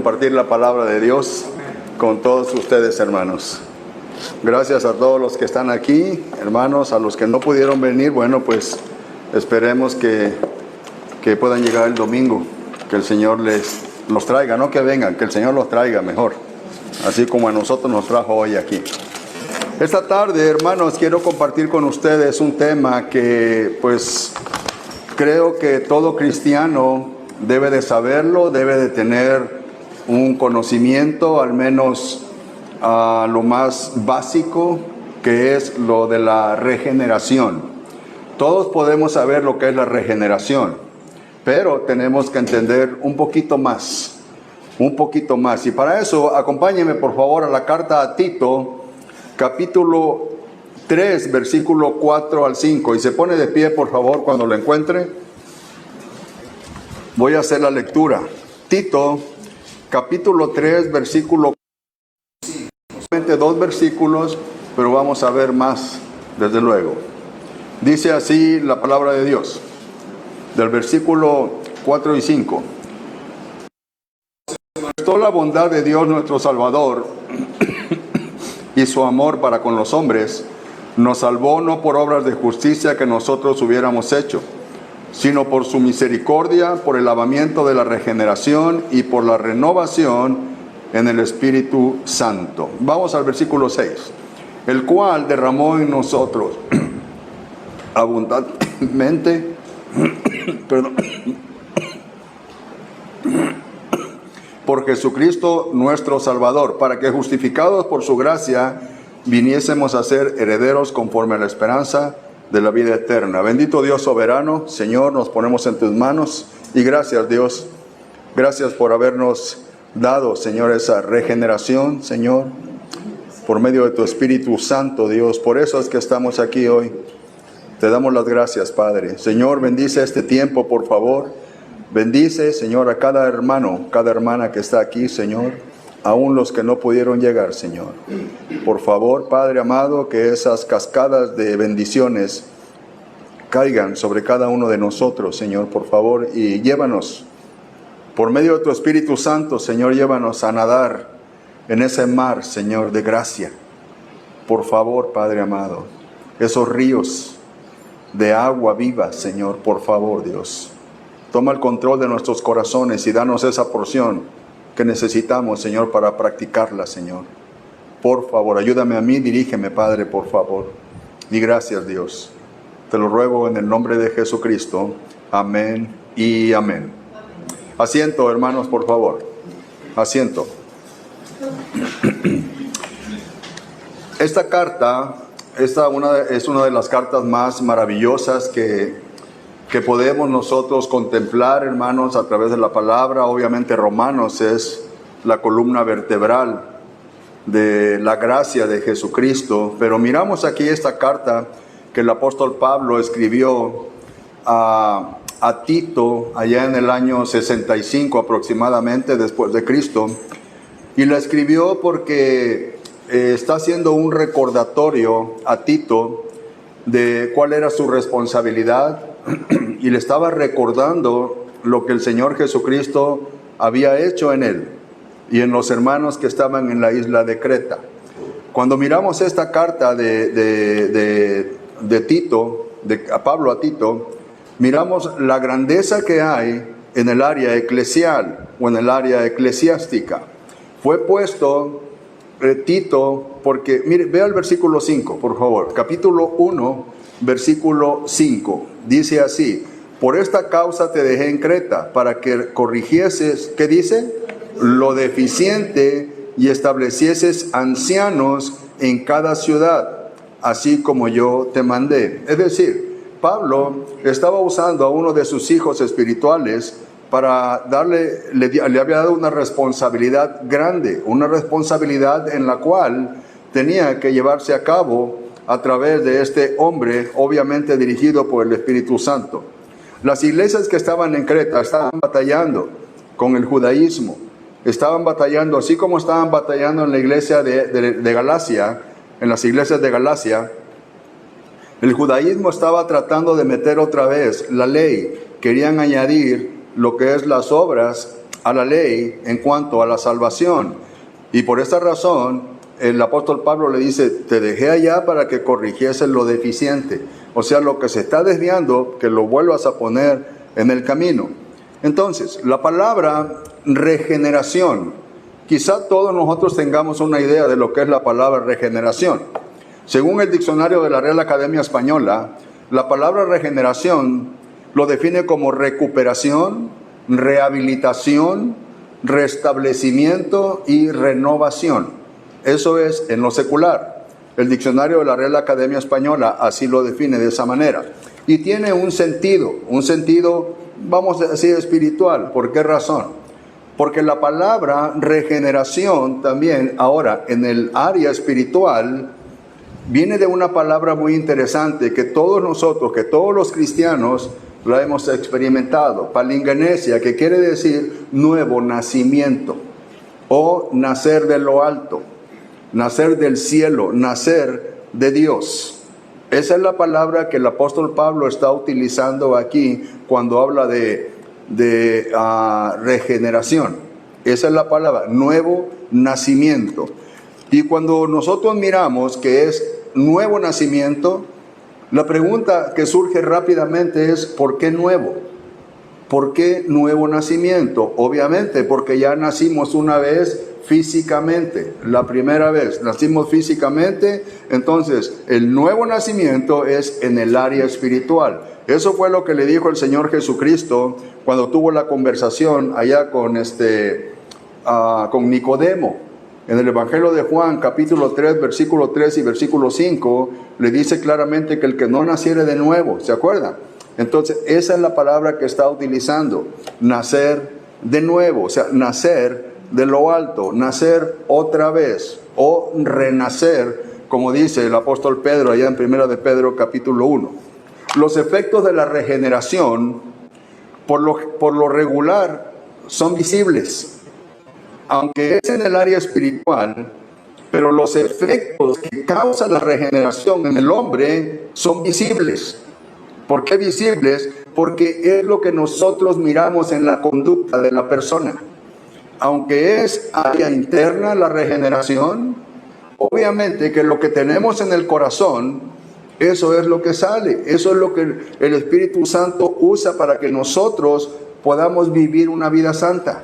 Compartir la palabra de Dios con todos ustedes, hermanos. Gracias a todos los que están aquí, hermanos. A los que no pudieron venir, bueno, pues esperemos que puedan llegar el domingo, que el Señor los traiga, no que vengan, que el Señor los traiga mejor, así como a nosotros nos trajo hoy aquí. Esta tarde, hermanos, quiero compartir con ustedes un tema que pues creo que todo cristiano debe de saberlo, debe de tener un conocimiento, al menos lo más básico, que es lo de la regeneración. Todos podemos saber lo que es la regeneración, pero tenemos que entender un poquito más. Y para eso, acompáñenme por favor a la carta a Tito, capítulo 3, versículo 4 al 5. Y se pone de pie, por favor, cuando lo encuentre. Voy a hacer la lectura. Tito, capítulo 3, versículo 5. Solamente 2 versículos, pero vamos a ver más, desde luego. Dice así la palabra de Dios, del versículo 4 y 5. Toda la bondad de Dios nuestro Salvador y su amor para con los hombres nos salvó no por obras de justicia que nosotros hubiéramos hecho, sino por su misericordia, por el lavamiento de la regeneración y por la renovación en el Espíritu Santo. Vamos al versículo 6. El cual derramó en nosotros abundantemente por Jesucristo nuestro Salvador, para que justificados por su gracia viniésemos a ser herederos conforme a la esperanza de la vida eterna. Bendito Dios soberano, Señor, nos ponemos en tus manos y gracias, Dios. Gracias por habernos dado, Señor, esa regeneración, Señor, por medio de tu Espíritu Santo, Dios. Por eso es que estamos aquí hoy. Te damos las gracias, Padre. Señor, bendice este tiempo, por favor. Bendice, Señor, a cada hermano, cada hermana que está aquí, Señor, aún los que no pudieron llegar, Señor. Por favor, Padre amado, que esas cascadas de bendiciones caigan sobre cada uno de nosotros, Señor, por favor, y llévanos, por medio de tu Espíritu Santo, Señor, llévanos a nadar en ese mar, Señor, de gracia. Por favor, Padre amado, esos ríos de agua viva, Señor, por favor, Dios. Toma el control de nuestros corazones y danos esa porción que necesitamos, Señor, para practicarla, Señor. Por favor, ayúdame a mí, dirígeme, Padre, por favor. Y gracias, Dios. Te lo ruego en el nombre de Jesucristo. Amén y amén. Asiento, hermanos, por favor. Asiento. Esta carta, es una de las cartas más maravillosas que podemos nosotros contemplar, hermanos, a través de la palabra. Obviamente Romanos es la columna vertebral de la gracia de Jesucristo, pero miramos aquí esta carta que el apóstol Pablo escribió a Tito allá en el año 65 aproximadamente después de Cristo, y la escribió porque está haciendo un recordatorio a Tito de cuál era su responsabilidad, y le estaba recordando lo que el Señor Jesucristo había hecho en él y en los hermanos que estaban en la isla de Creta. Cuando miramos esta carta de Tito, de Pablo a Tito, miramos la grandeza que hay en el área eclesial o en el área eclesiástica. Fue puesto Tito porque, mire, vea el versículo 5, por favor, capítulo 1, versículo 5, dice así: por esta causa te dejé en Creta, para que corrigieses, ¿qué dice? Lo deficiente, y establecieses ancianos en cada ciudad, así como yo te mandé. Es decir, Pablo estaba usando a uno de sus hijos espirituales para le había dado una responsabilidad grande, una responsabilidad en la cual tenía que llevarse a cabo a través de este hombre, obviamente dirigido por el Espíritu Santo. Las iglesias que estaban en Creta estaban batallando con el judaísmo, estaban batallando, así como estaban batallando en la iglesia de Galacia, en las iglesias de Galacia. El judaísmo estaba tratando de meter otra vez la ley, querían añadir lo que es las obras a la ley en cuanto a la salvación. Y por esta razón, el apóstol Pablo le dice, te dejé allá para que corrigieses lo deficiente. O sea, lo que se está desviando, que lo vuelvas a poner en el camino. Entonces, la palabra regeneración. Quizá todos nosotros tengamos una idea de lo que es la palabra regeneración. Según el diccionario de la Real Academia Española, la palabra regeneración lo define como recuperación, rehabilitación, restablecimiento y renovación. Eso es en lo secular. El diccionario de la Real Academia Española así lo define de esa manera. Y tiene un sentido, vamos a decir, espiritual. ¿Por qué razón? Porque la palabra regeneración también, ahora, en el área espiritual, viene de una palabra muy interesante que todos nosotros, que todos los cristianos la hemos experimentado. Palingenesia, que quiere decir nuevo nacimiento o nacer de lo alto, nacer del cielo, nacer de Dios. Esa es la palabra que el apóstol Pablo está utilizando aquí cuando habla de regeneración. Esa es la palabra, nuevo nacimiento. Y cuando nosotros miramos que es nuevo nacimiento, la pregunta que surge rápidamente es, ¿por qué nuevo? ¿Por qué nuevo nacimiento? Obviamente, porque ya nacimos una vez físicamente, la primera vez nacimos físicamente, entonces el nuevo nacimiento es en el área espiritual. Eso fue lo que le dijo el Señor Jesucristo cuando tuvo la conversación allá con Nicodemo. En el Evangelio de Juan, capítulo 3, versículo 3 y versículo 5, le dice claramente que el que no naciere de nuevo, ¿se acuerdan? Entonces, esa es la palabra que está utilizando, nacer de nuevo, o sea, nacer de lo alto, nacer otra vez, o renacer, como dice el apóstol Pedro allá en 1 de Pedro, capítulo 1. Los efectos de la regeneración, por lo regular, son visibles. Aunque es en el área espiritual, pero los efectos que causa la regeneración en el hombre son visibles. ¿Por qué visibles? Porque es lo que nosotros miramos en la conducta de la persona. Aunque es área interna la regeneración, obviamente que lo que tenemos en el corazón, eso es lo que sale. Eso es lo que el Espíritu Santo usa para que nosotros podamos vivir una vida santa.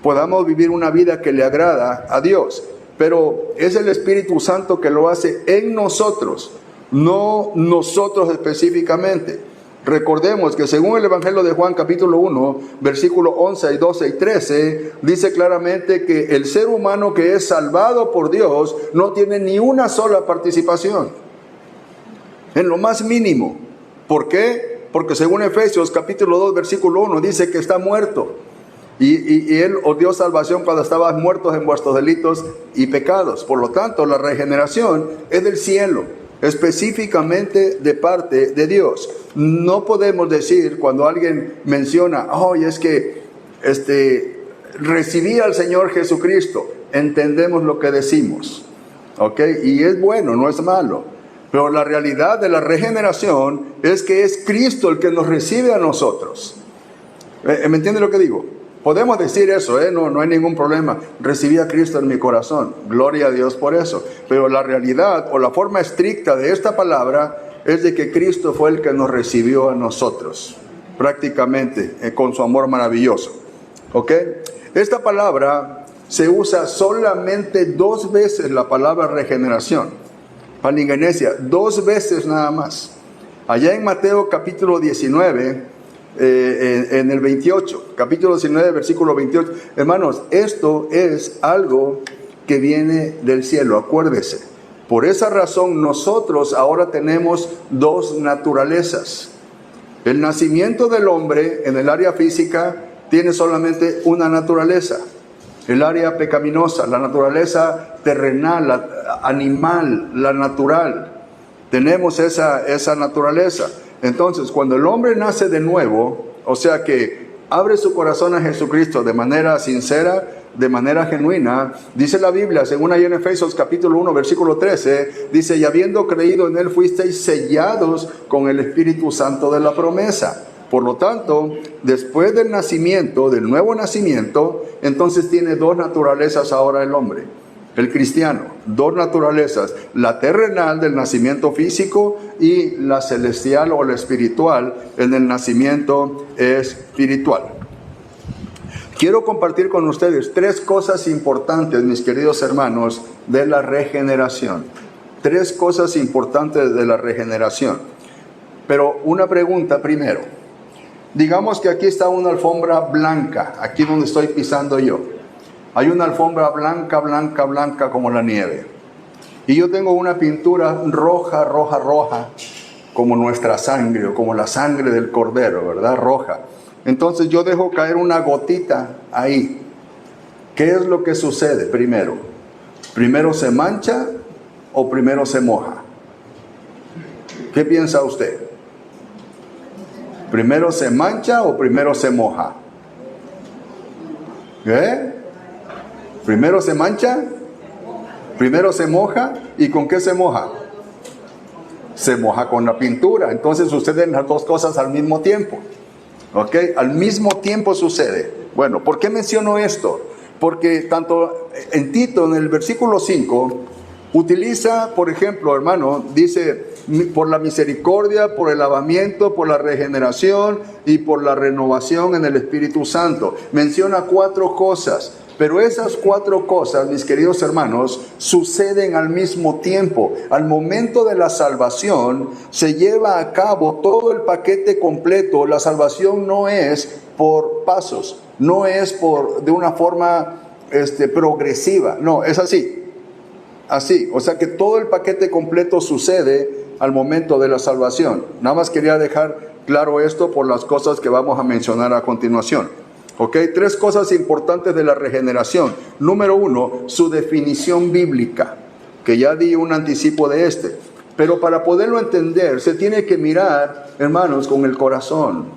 Podamos vivir una vida que le agrada a Dios. Pero es el Espíritu Santo que lo hace en nosotros, no nosotros específicamente. Recordemos que según el Evangelio de Juan capítulo 1, versículos 11 y 12 y 13, dice claramente que el ser humano que es salvado por Dios no tiene ni una sola participación, en lo más mínimo. ¿Por qué? Porque según Efesios capítulo 2, versículo 1, dice que está muerto. Y Él os dio salvación cuando estabas muertos en vuestros delitos y pecados. Por lo tanto, la regeneración es del cielo, específicamente de parte de Dios. No podemos decir cuando alguien menciona, es que recibí al Señor Jesucristo, entendemos lo que decimos, ¿ok? Y es bueno, no es malo. Pero la realidad de la regeneración es que es Cristo el que nos recibe a nosotros. ¿Me entiende lo que digo? Podemos decir eso, no hay ningún problema. Recibí a Cristo en mi corazón. Gloria a Dios por eso. Pero la realidad o la forma estricta de esta palabra es de que Cristo fue el que nos recibió a nosotros. Prácticamente, con su amor maravilloso. ¿Ok? Esta palabra se usa solamente 2 veces, la palabra regeneración. Palingenesia, 2 veces nada más. Allá en Mateo capítulo 19... en el 28, capítulo 19, versículo 28. Hermanos, esto es algo que viene del cielo, acuérdese. Por esa razón nosotros ahora tenemos 2 naturalezas. El nacimiento del hombre en el área física tiene solamente una naturaleza, el área pecaminosa, la naturaleza terrenal, la animal, la natural. Tenemos esa naturaleza. Entonces, cuando el hombre nace de nuevo, o sea que abre su corazón a Jesucristo de manera sincera, de manera genuina, dice la Biblia, según ahí en Efesios capítulo 1, versículo 13, dice, y habiendo creído en Él fuisteis sellados con el Espíritu Santo de la promesa. Por lo tanto, después del nacimiento, del nuevo nacimiento, entonces tiene dos naturalezas ahora el hombre, el cristiano. Dos naturalezas, la terrenal del nacimiento físico y la celestial o la espiritual en el nacimiento espiritual. Quiero compartir con ustedes tres cosas importantes, mis queridos hermanos, de la regeneración. Tres cosas importantes de la regeneración. Pero una pregunta primero. Digamos que aquí está una alfombra blanca, aquí donde estoy pisando yo. Hay una alfombra blanca, blanca, blanca como la nieve. Y yo tengo una pintura roja, roja, roja, como nuestra sangre o como la sangre del cordero, ¿verdad? Roja. Entonces yo dejo caer una gotita ahí. ¿Qué es lo que sucede primero? ¿Primero se mancha o primero se moja? ¿Qué piensa usted? ¿Primero se mancha o primero se moja? ¿Qué? ¿Primero se mancha? ¿Primero se moja? ¿Y con qué se moja? Se moja con la pintura. Entonces suceden las dos cosas al mismo tiempo. ¿Ok? Al mismo tiempo sucede. Bueno, ¿por qué menciono esto? Porque tanto en Tito, en el versículo 5, utiliza, por ejemplo, hermano, dice, por la misericordia, por el lavamiento, por la regeneración y por la renovación en el Espíritu Santo. Menciona cuatro cosas. Pero esas cuatro cosas, mis queridos hermanos, suceden al mismo tiempo. Al momento de la salvación, se lleva a cabo todo el paquete completo. La salvación no es por pasos, no es de una forma progresiva. No, es así. Así, o sea que todo el paquete completo sucede al momento de la salvación. Nada más quería dejar claro esto por las cosas que vamos a mencionar a continuación. ¿Ok? Tres cosas importantes de la regeneración. Número uno, su definición bíblica, que ya di un anticipo de este. Pero para poderlo entender, se tiene que mirar, hermanos, con el corazón.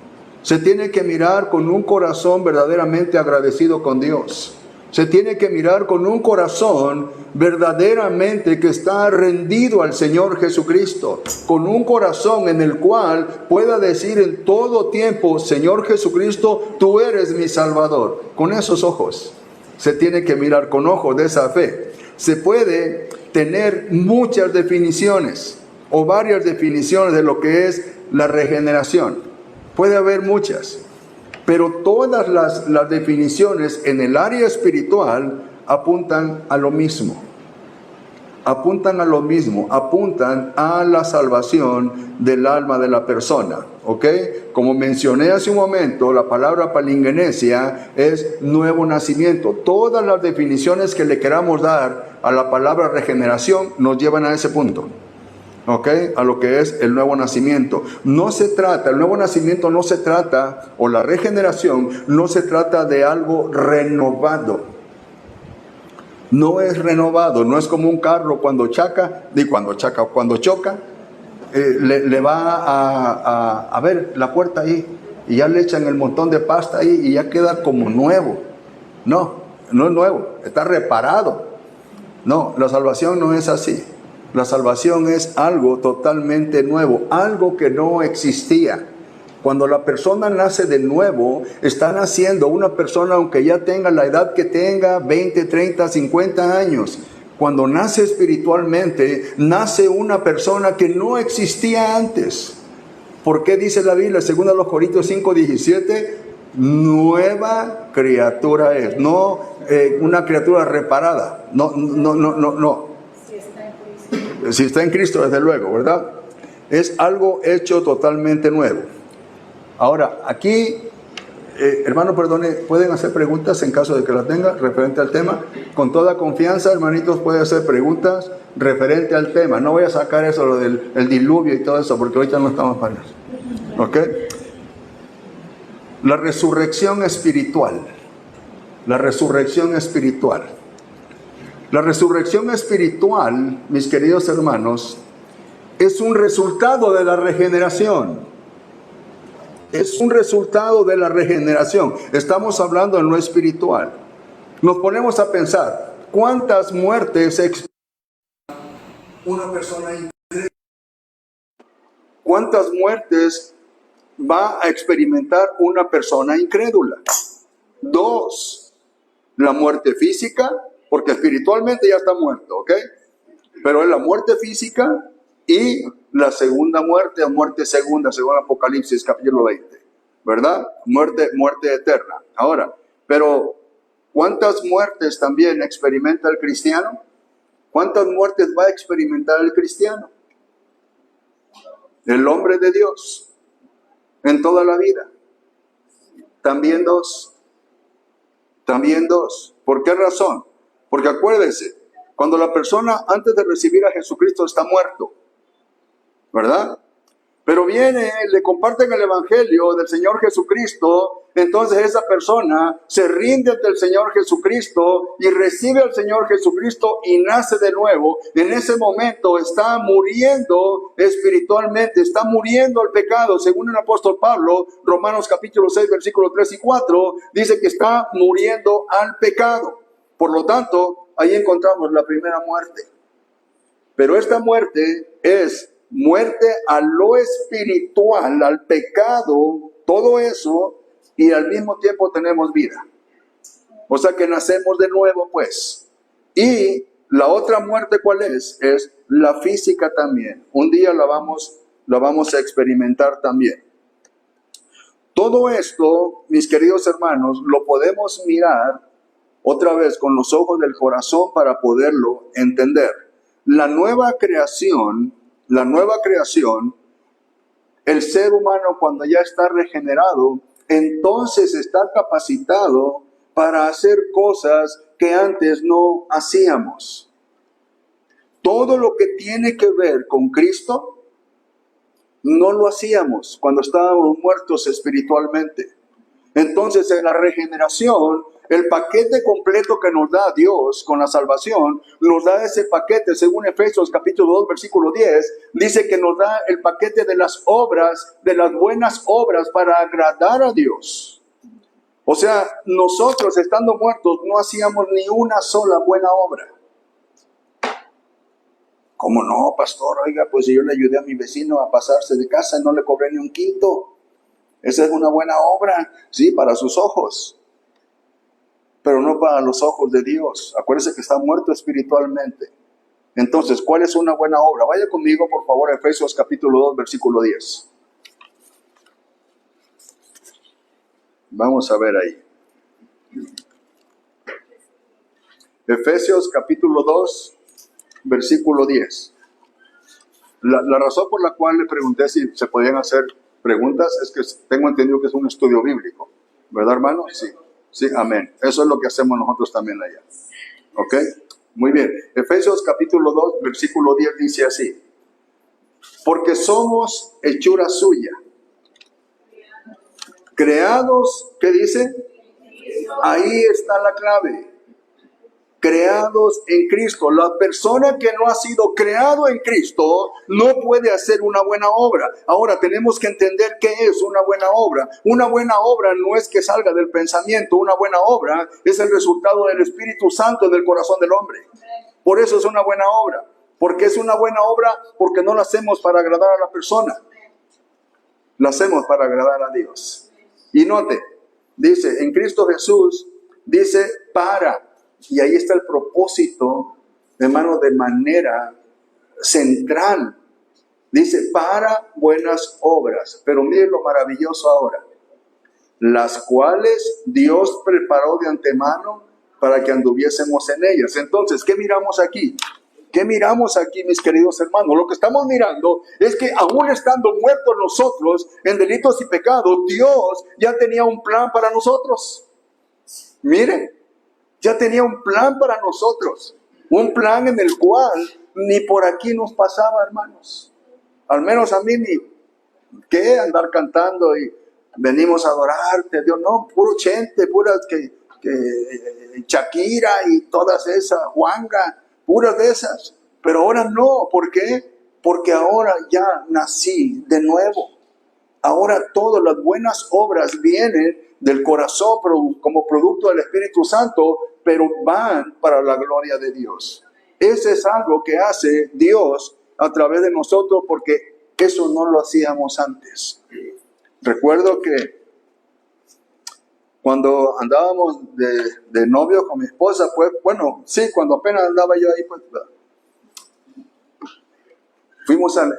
Se tiene que mirar con un corazón verdaderamente agradecido con Dios. Se tiene que mirar con un corazón verdaderamente que está rendido al Señor Jesucristo. Con un corazón en el cual pueda decir en todo tiempo, Señor Jesucristo, tú eres mi Salvador. Con esos ojos. Se tiene que mirar con ojos de esa fe. Se puede tener muchas definiciones o varias definiciones de lo que es la regeneración. Puede haber muchas. Pero todas las definiciones en el área espiritual apuntan a lo mismo. Apuntan a lo mismo, apuntan a la salvación del alma de la persona. ¿Ok? Como mencioné hace un momento, la palabra palingenesia es nuevo nacimiento. Todas las definiciones que le queramos dar a la palabra regeneración nos llevan a ese punto. ¿Ok? A lo que es el nuevo nacimiento. No se trata, el nuevo nacimiento no se trata, o la regeneración, no se trata de algo renovado. No es renovado, no es como un carro cuando choca, le va a ver la puerta ahí, y ya le echan el montón de pasta ahí, y ya queda como nuevo. No, no es nuevo, está reparado. No, la salvación no es así. La salvación es algo totalmente nuevo, algo que no existía. Cuando la persona nace de nuevo, está naciendo una persona, aunque ya tenga la edad que tenga, 20, 30, 50 años. Cuando nace espiritualmente, nace una persona que no existía antes. ¿Por qué dice la Biblia, según a los Corintios 5:17? Nueva criatura es, no una criatura reparada. No. Si está en Cristo, desde luego, ¿verdad? Es algo hecho totalmente nuevo. Ahora, aquí, hermano, perdone, ¿pueden hacer preguntas en caso de que las tenga referente al tema? Con toda confianza, hermanitos, pueden hacer preguntas referente al tema. No voy a sacar eso, lo del el diluvio y todo eso, porque ahorita no estamos para eso. ¿Ok? La resurrección espiritual. La resurrección espiritual. La resurrección espiritual, mis queridos hermanos, es un resultado de la regeneración. Es un resultado de la regeneración. Estamos hablando en lo espiritual. Nos ponemos a pensar, ¿cuántas muertes experimenta una persona incrédula? ¿Cuántas muertes va a experimentar una persona incrédula. 2, la muerte física, porque espiritualmente ya está muerto, ¿ok? Pero es la muerte física y la segunda muerte, o muerte segunda, según Apocalipsis capítulo 20, ¿verdad? Muerte eterna. Ahora, pero ¿cuántas muertes también experimenta el cristiano? ¿Cuántas muertes va a experimentar el cristiano? El hombre de Dios, en toda la vida. También 2. También 2. ¿Por qué razón? Porque acuérdense, cuando la persona antes de recibir a Jesucristo está muerto, ¿verdad? Pero viene, le comparten el evangelio del Señor Jesucristo, entonces esa persona se rinde ante el Señor Jesucristo y recibe al Señor Jesucristo y nace de nuevo. En ese momento está muriendo espiritualmente, está muriendo al pecado. Según el apóstol Pablo, Romanos capítulo 6, versículos 3 y 4, dice que está muriendo al pecado. Por lo tanto, ahí encontramos la primera muerte. Pero esta muerte es muerte a lo espiritual, al pecado, todo eso, y al mismo tiempo tenemos vida. O sea que nacemos de nuevo, pues. Y la otra muerte, ¿cuál es? Es la física también. Un día la vamos a experimentar también. Todo esto, mis queridos hermanos, lo podemos mirar otra vez con los ojos del corazón para poderlo entender. La nueva creación, el ser humano cuando ya está regenerado, entonces está capacitado para hacer cosas que antes no hacíamos. Todo lo que tiene que ver con Cristo, no lo hacíamos cuando estábamos muertos espiritualmente. Entonces en la regeneración, el paquete completo que nos da Dios con la salvación, nos da ese paquete, según Efesios capítulo 2, versículo 10, dice que nos da el paquete de las obras, de las buenas obras para agradar a Dios. O sea, nosotros estando muertos no hacíamos ni una sola buena obra. ¿Cómo no, pastor? Oiga, pues yo le ayudé a mi vecino a pasarse de casa y no le cobré ni un quinto. Esa es una buena obra, sí, para sus ojos, pero no para los ojos de Dios. Acuérdense que está muerto espiritualmente. Entonces, ¿cuál es una buena obra? Vaya conmigo, por favor, a Efesios capítulo 2, versículo 10. Vamos a ver ahí. Efesios capítulo 2, versículo 10. La razón por la cual le pregunté si se podían hacer preguntas es que tengo entendido que es un estudio bíblico. ¿Verdad, hermano? Sí. Sí, amén. Eso es lo que hacemos nosotros también allá. ¿Ok? Muy bien. Efesios capítulo 2, versículo 10 dice así. Porque somos hechura suya. Creados, ¿qué dice? Ahí está la clave. Creados en Cristo. La persona que no ha sido creado en Cristo no puede hacer una buena obra. Ahora tenemos que entender qué es una buena obra. Una buena obra no es que salga del pensamiento. Una buena obra es el resultado del Espíritu Santo en el corazón del hombre. Por eso es una buena obra. ¿Por qué es una buena obra? Porque no la hacemos para agradar a la persona. La hacemos para agradar a Dios. Y note, dice, en Cristo Jesús, dice para. Y ahí está el propósito, hermano, de manera central. Dice, para buenas obras. Pero miren lo maravilloso ahora. Las cuales Dios preparó de antemano para que anduviésemos en ellas. Entonces, ¿qué miramos aquí? ¿Qué miramos aquí, mis queridos hermanos? Lo que estamos mirando es que aún estando muertos nosotros en delitos y pecados, Dios ya tenía un plan para nosotros. Miren. Ya tenía un plan para nosotros, un plan en el cual ni por aquí nos pasaba, hermanos. Al menos a mí ni qué andar cantando y venimos a adorarte, Dios, no, puro Chente, puras que Shakira y todas esas, Juanga, puras de esas. Pero ahora no, ¿por qué? Porque ahora ya nací de nuevo. Ahora todas las buenas obras vienen del corazón como producto del Espíritu Santo, pero van para la gloria de Dios. Ese es algo que hace Dios a través de nosotros, porque eso no lo hacíamos antes. Recuerdo que cuando andábamos de novio con mi esposa, pues, bueno, sí, cuando apenas andaba yo ahí, pues,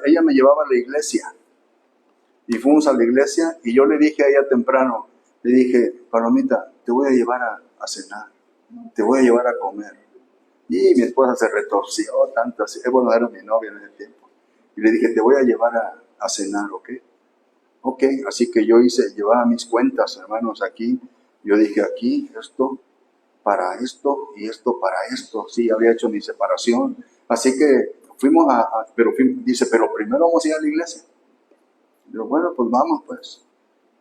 ella me llevaba a la iglesia, y fuimos a la iglesia, y yo le dije a ella temprano, le dije, Palomita, te voy a llevar a cenar, te voy a llevar a comer. Y mi esposa se retorció tanto, así, bueno, era mi novia en ese tiempo, y le dije, te voy a llevar a cenar, ¿ok? Ok, así que yo llevaba mis cuentas, hermanos, aquí. Yo dije, aquí, esto para esto y esto para esto. Sí, había hecho mi separación. Así que fuimos dice, pero primero vamos a ir a la iglesia. Yo, bueno, pues vamos, pues.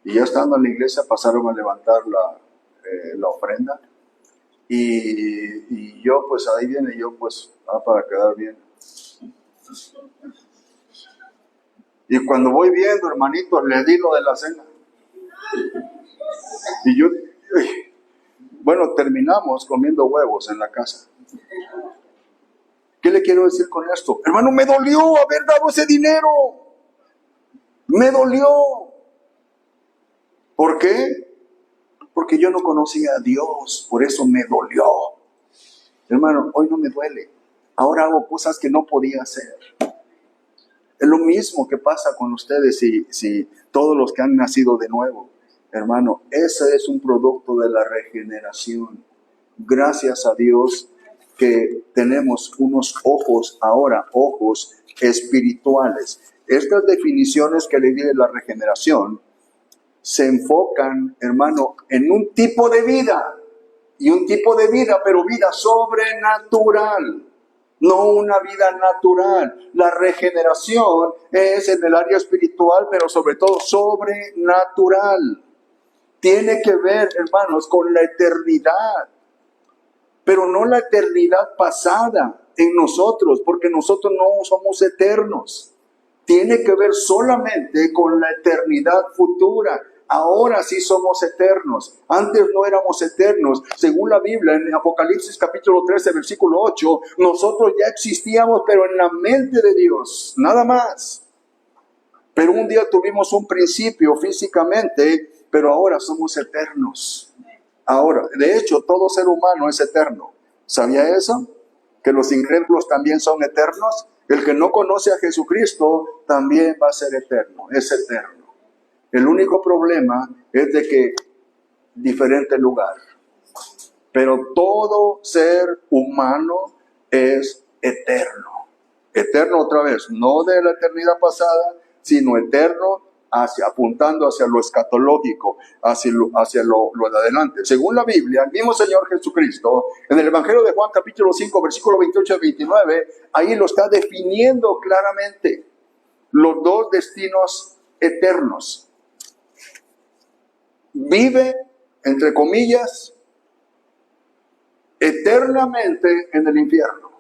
Y ya estando en la iglesia pasaron a levantar la ofrenda. Y yo, pues ahí viene yo, pues, para quedar bien. Y cuando voy viendo, hermanito, le di lo de la cena. Y yo, bueno, terminamos comiendo huevos en la casa. ¿Qué le quiero decir con esto? Hermano, me dolió haber dado ese dinero. Me dolió. ¿Por qué? Porque yo no conocía a Dios. Por eso me dolió. Hermano, hoy no me duele. Ahora hago cosas que no podía hacer. Es lo mismo que pasa con ustedes si todos los que han nacido de nuevo. Hermano, ese es un producto de la regeneración. Gracias a Dios que tenemos unos ojos ahora, ojos espirituales. Estas definiciones que le di de la regeneración se enfocan, hermano, en un tipo de vida. Y un tipo de vida, pero vida sobrenatural. No una vida natural. La regeneración es en el área espiritual, pero sobre todo sobrenatural. Tiene que ver, hermanos, con la eternidad. Pero no la eternidad pasada en nosotros, porque nosotros no somos eternos. Tiene que ver solamente con la eternidad futura. Ahora sí somos eternos. Antes no éramos eternos. Según la Biblia, en Apocalipsis capítulo 13, versículo 8, nosotros ya existíamos, pero en la mente de Dios, nada más. Pero un día tuvimos un principio físicamente, pero ahora somos eternos. Ahora, de hecho, todo ser humano es eterno. ¿Sabía eso? Que los incrédulos también son eternos. El que no conoce a Jesucristo también va a ser eterno, es eterno. El único problema es de que diferente lugar. Pero todo ser humano es eterno. Eterno otra vez, no de la eternidad pasada, sino eterno apuntando hacia lo escatológico, hacia lo de adelante. Según la Biblia, el mismo Señor Jesucristo, en el Evangelio de Juan capítulo 5, versículo 28 al 29, ahí lo está definiendo claramente. Los dos destinos eternos. Vive, entre comillas, eternamente en el infierno.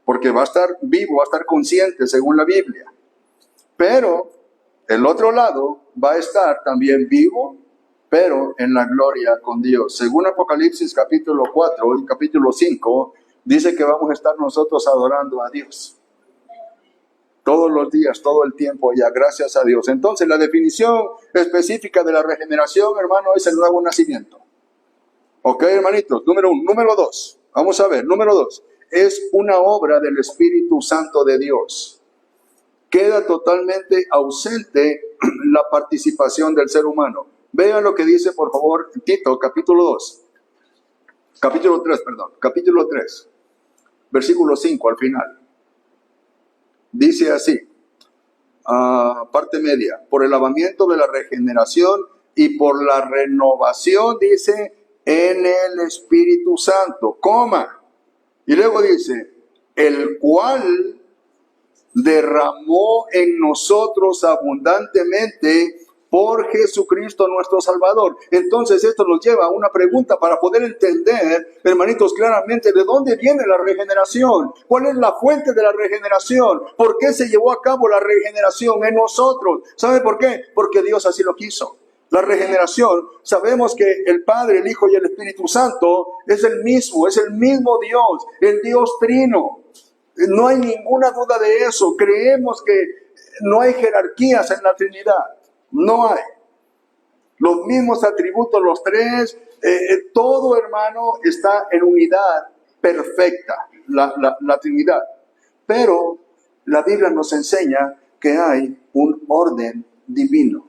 Porque va a estar vivo, va a estar consciente según la Biblia. Pero el otro lado va a estar también vivo, pero en la gloria con Dios. Según Apocalipsis capítulo 4 y capítulo 5, dice que vamos a estar nosotros adorando a Dios. Todos los días, todo el tiempo ya, gracias a Dios. Entonces, la definición específica de la regeneración, hermano, es el nuevo nacimiento. Ok, hermanitos, número 1. Número 2, vamos a ver, número 2. Es una obra del Espíritu Santo de Dios. Queda totalmente ausente la participación del ser humano. Vean lo que dice, por favor, Tito, capítulo 3, versículo 5 al final. Dice así, parte media, por el lavamiento de la regeneración y por la renovación, dice, en el Espíritu Santo, y luego dice, el cual derramó en nosotros abundantemente por Jesucristo nuestro Salvador. Entonces esto nos lleva a una pregunta para poder entender, hermanitos, claramente de dónde viene la regeneración, cuál es la fuente de la regeneración, por qué se llevó a cabo la regeneración en nosotros. ¿Sabe por qué? Porque Dios así lo quiso. La regeneración, sabemos que el Padre, el Hijo y el Espíritu Santo es el mismo Dios, el Dios trino. No hay ninguna duda de eso. Creemos que no hay jerarquías en la Trinidad. No hay. Los mismos atributos, los tres, todo, hermano, está en unidad perfecta, la Trinidad. Pero la Biblia nos enseña que hay un orden divino.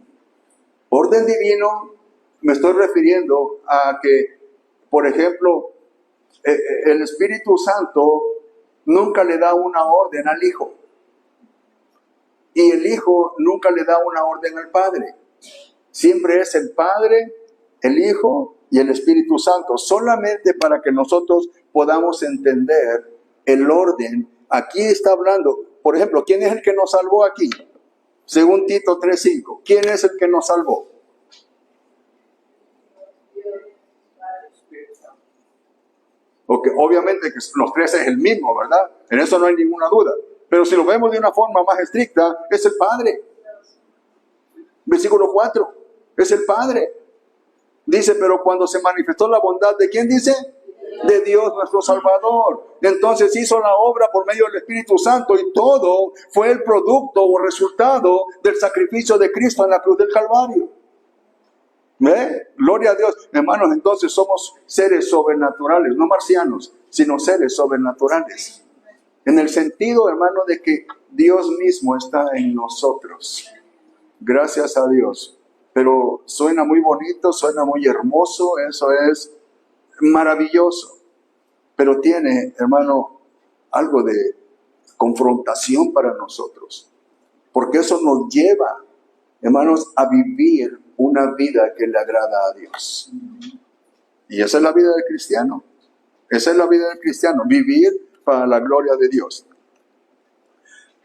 Orden divino, me estoy refiriendo a que, por ejemplo, el Espíritu Santo nunca le da una orden al Hijo. Y el Hijo nunca le da una orden al Padre. Siempre es el Padre, el Hijo y el Espíritu Santo. Solamente para que nosotros podamos entender el orden. Aquí está hablando, por ejemplo, ¿quién es el que nos salvó aquí? Según Tito 3:5. ¿Quién es el que nos salvó? Porque obviamente que los tres es el mismo, ¿verdad? En eso no hay ninguna duda. Pero si lo vemos de una forma más estricta, es el Padre. Versículo 4. Es el Padre. Dice, pero cuando se manifestó la bondad, ¿de quién dice? De Dios nuestro Salvador. Entonces hizo la obra por medio del Espíritu Santo y todo fue el producto o resultado del sacrificio de Cristo en la cruz del Calvario. ¿Ve? Gloria a Dios. Hermanos, entonces somos seres sobrenaturales, no marcianos, sino seres sobrenaturales. En el sentido, hermano, de que Dios mismo está en nosotros. Gracias a Dios. Pero suena muy bonito, suena muy hermoso, eso es maravilloso. Pero tiene, hermano, algo de confrontación para nosotros. Porque eso nos lleva, hermanos, a vivir una vida que le agrada a Dios. Y esa es la vida del cristiano. Esa es la vida del cristiano, vivir para la gloria de Dios.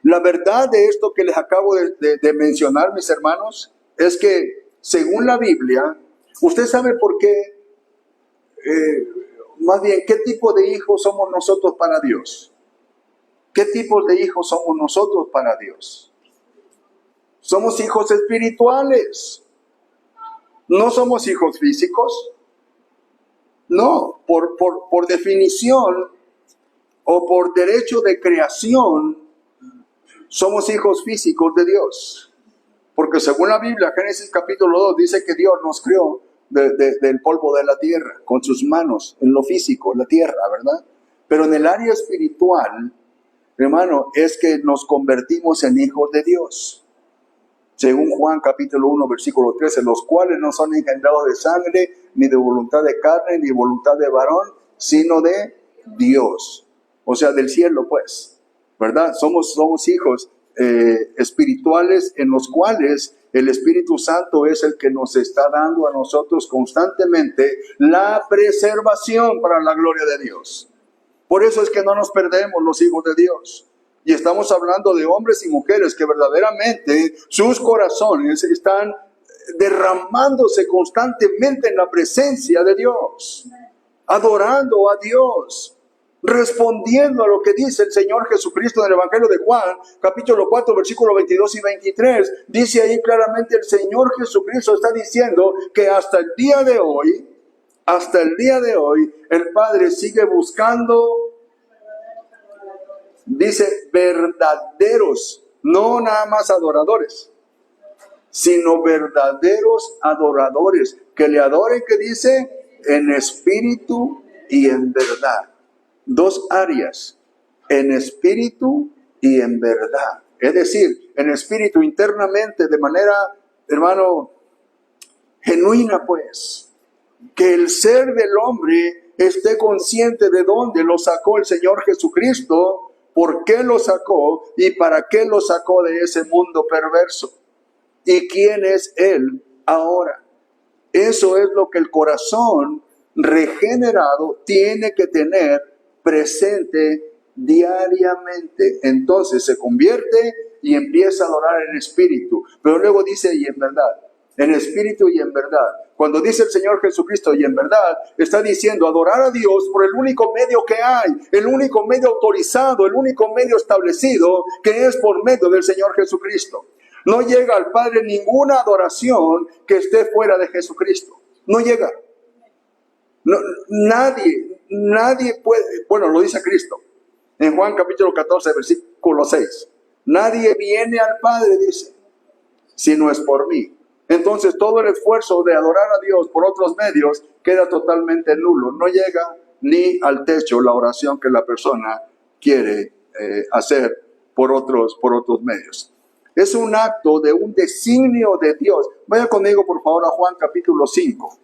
La verdad de esto que les acabo de mencionar, mis hermanos, es que según la Biblia, usted sabe por qué, más bien, ¿qué tipo de hijos somos nosotros para Dios? ¿Qué tipos de hijos somos nosotros para Dios? Somos hijos espirituales. No somos hijos físicos. No, por definición o por derecho de creación, somos hijos físicos de Dios. Porque según la Biblia, Génesis capítulo 2, dice que Dios nos creó del polvo de la tierra, con sus manos, en lo físico, la tierra, ¿verdad? Pero en el área espiritual, hermano, es que nos convertimos en hijos de Dios. Según Juan capítulo 1, versículo 13, los cuales no son engendrados de sangre, ni de voluntad de carne, ni voluntad de varón, sino de Dios. O sea, del cielo, pues, ¿verdad? Somos hijos espirituales en los cuales el Espíritu Santo es el que nos está dando a nosotros constantemente la preservación para la gloria de Dios. Por eso es que no nos perdemos los hijos de Dios. Y estamos hablando de hombres y mujeres que verdaderamente sus corazones están derramándose constantemente en la presencia de Dios, adorando a Dios, respondiendo a lo que dice el Señor Jesucristo en el Evangelio de Juan, capítulo 4, versículos 22 y 23. Dice ahí claramente el Señor Jesucristo está diciendo que hasta el día de hoy, el Padre sigue buscando, dice, verdaderos, no nada más adoradores, sino verdaderos adoradores, que le adoren, que dice, en espíritu y en verdad. Dos áreas, en espíritu y en verdad. Es decir, en espíritu internamente, de manera, hermano, genuina, pues. Que el ser del hombre esté consciente de dónde lo sacó el Señor Jesucristo, por qué lo sacó y para qué lo sacó de ese mundo perverso. ¿Y quién es Él ahora? Eso es lo que el corazón regenerado tiene que tener presente diariamente. Entonces se convierte y empieza a adorar en espíritu. Pero luego dice, y en verdad. En espíritu y en verdad. Cuando dice el Señor Jesucristo y en verdad, está diciendo adorar a Dios por el único medio que hay, el único medio autorizado, el único medio establecido, que es por medio del Señor Jesucristo. No llega al Padre ninguna adoración que esté fuera de Jesucristo. No llega. No, nadie puede, bueno, lo dice Cristo. En Juan capítulo 14, versículo 6. Nadie viene al Padre, dice, si no es por mí. entonces todo el esfuerzo de adorar a Dios por otros medios queda totalmente nulo. No llega ni al techo la oración que la persona quiere hacer por otros medios. Es un acto de un designio de Dios. Vaya conmigo por favor a Juan capítulo 5.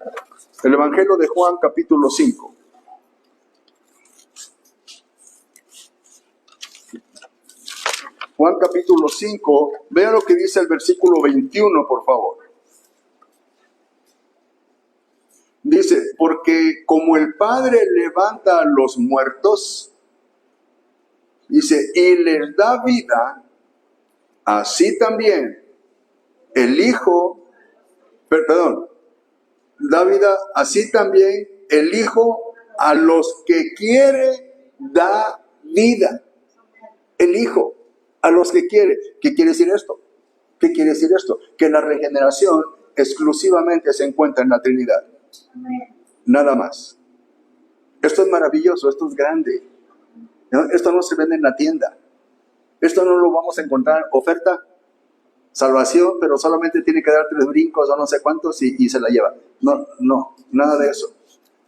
El Evangelio de Juan capítulo 5. Juan capítulo 5, vea lo que dice el versículo 21, por favor. Dice, porque como el Padre levanta a los muertos, dice, y les da vida, así también el Hijo, da vida, así también el Hijo a los que quiere da vida. El Hijo a los que quiere. ¿Qué quiere decir esto? ¿Qué quiere decir esto? Que la regeneración exclusivamente se encuentra en la Trinidad. Nada más. Esto es maravilloso, esto es grande. Esto no se vende en la tienda. Esto no lo vamos a encontrar. Oferta, salvación, pero solamente tiene que dar 3 brincos o no sé cuántos y se la lleva. No, nada de eso.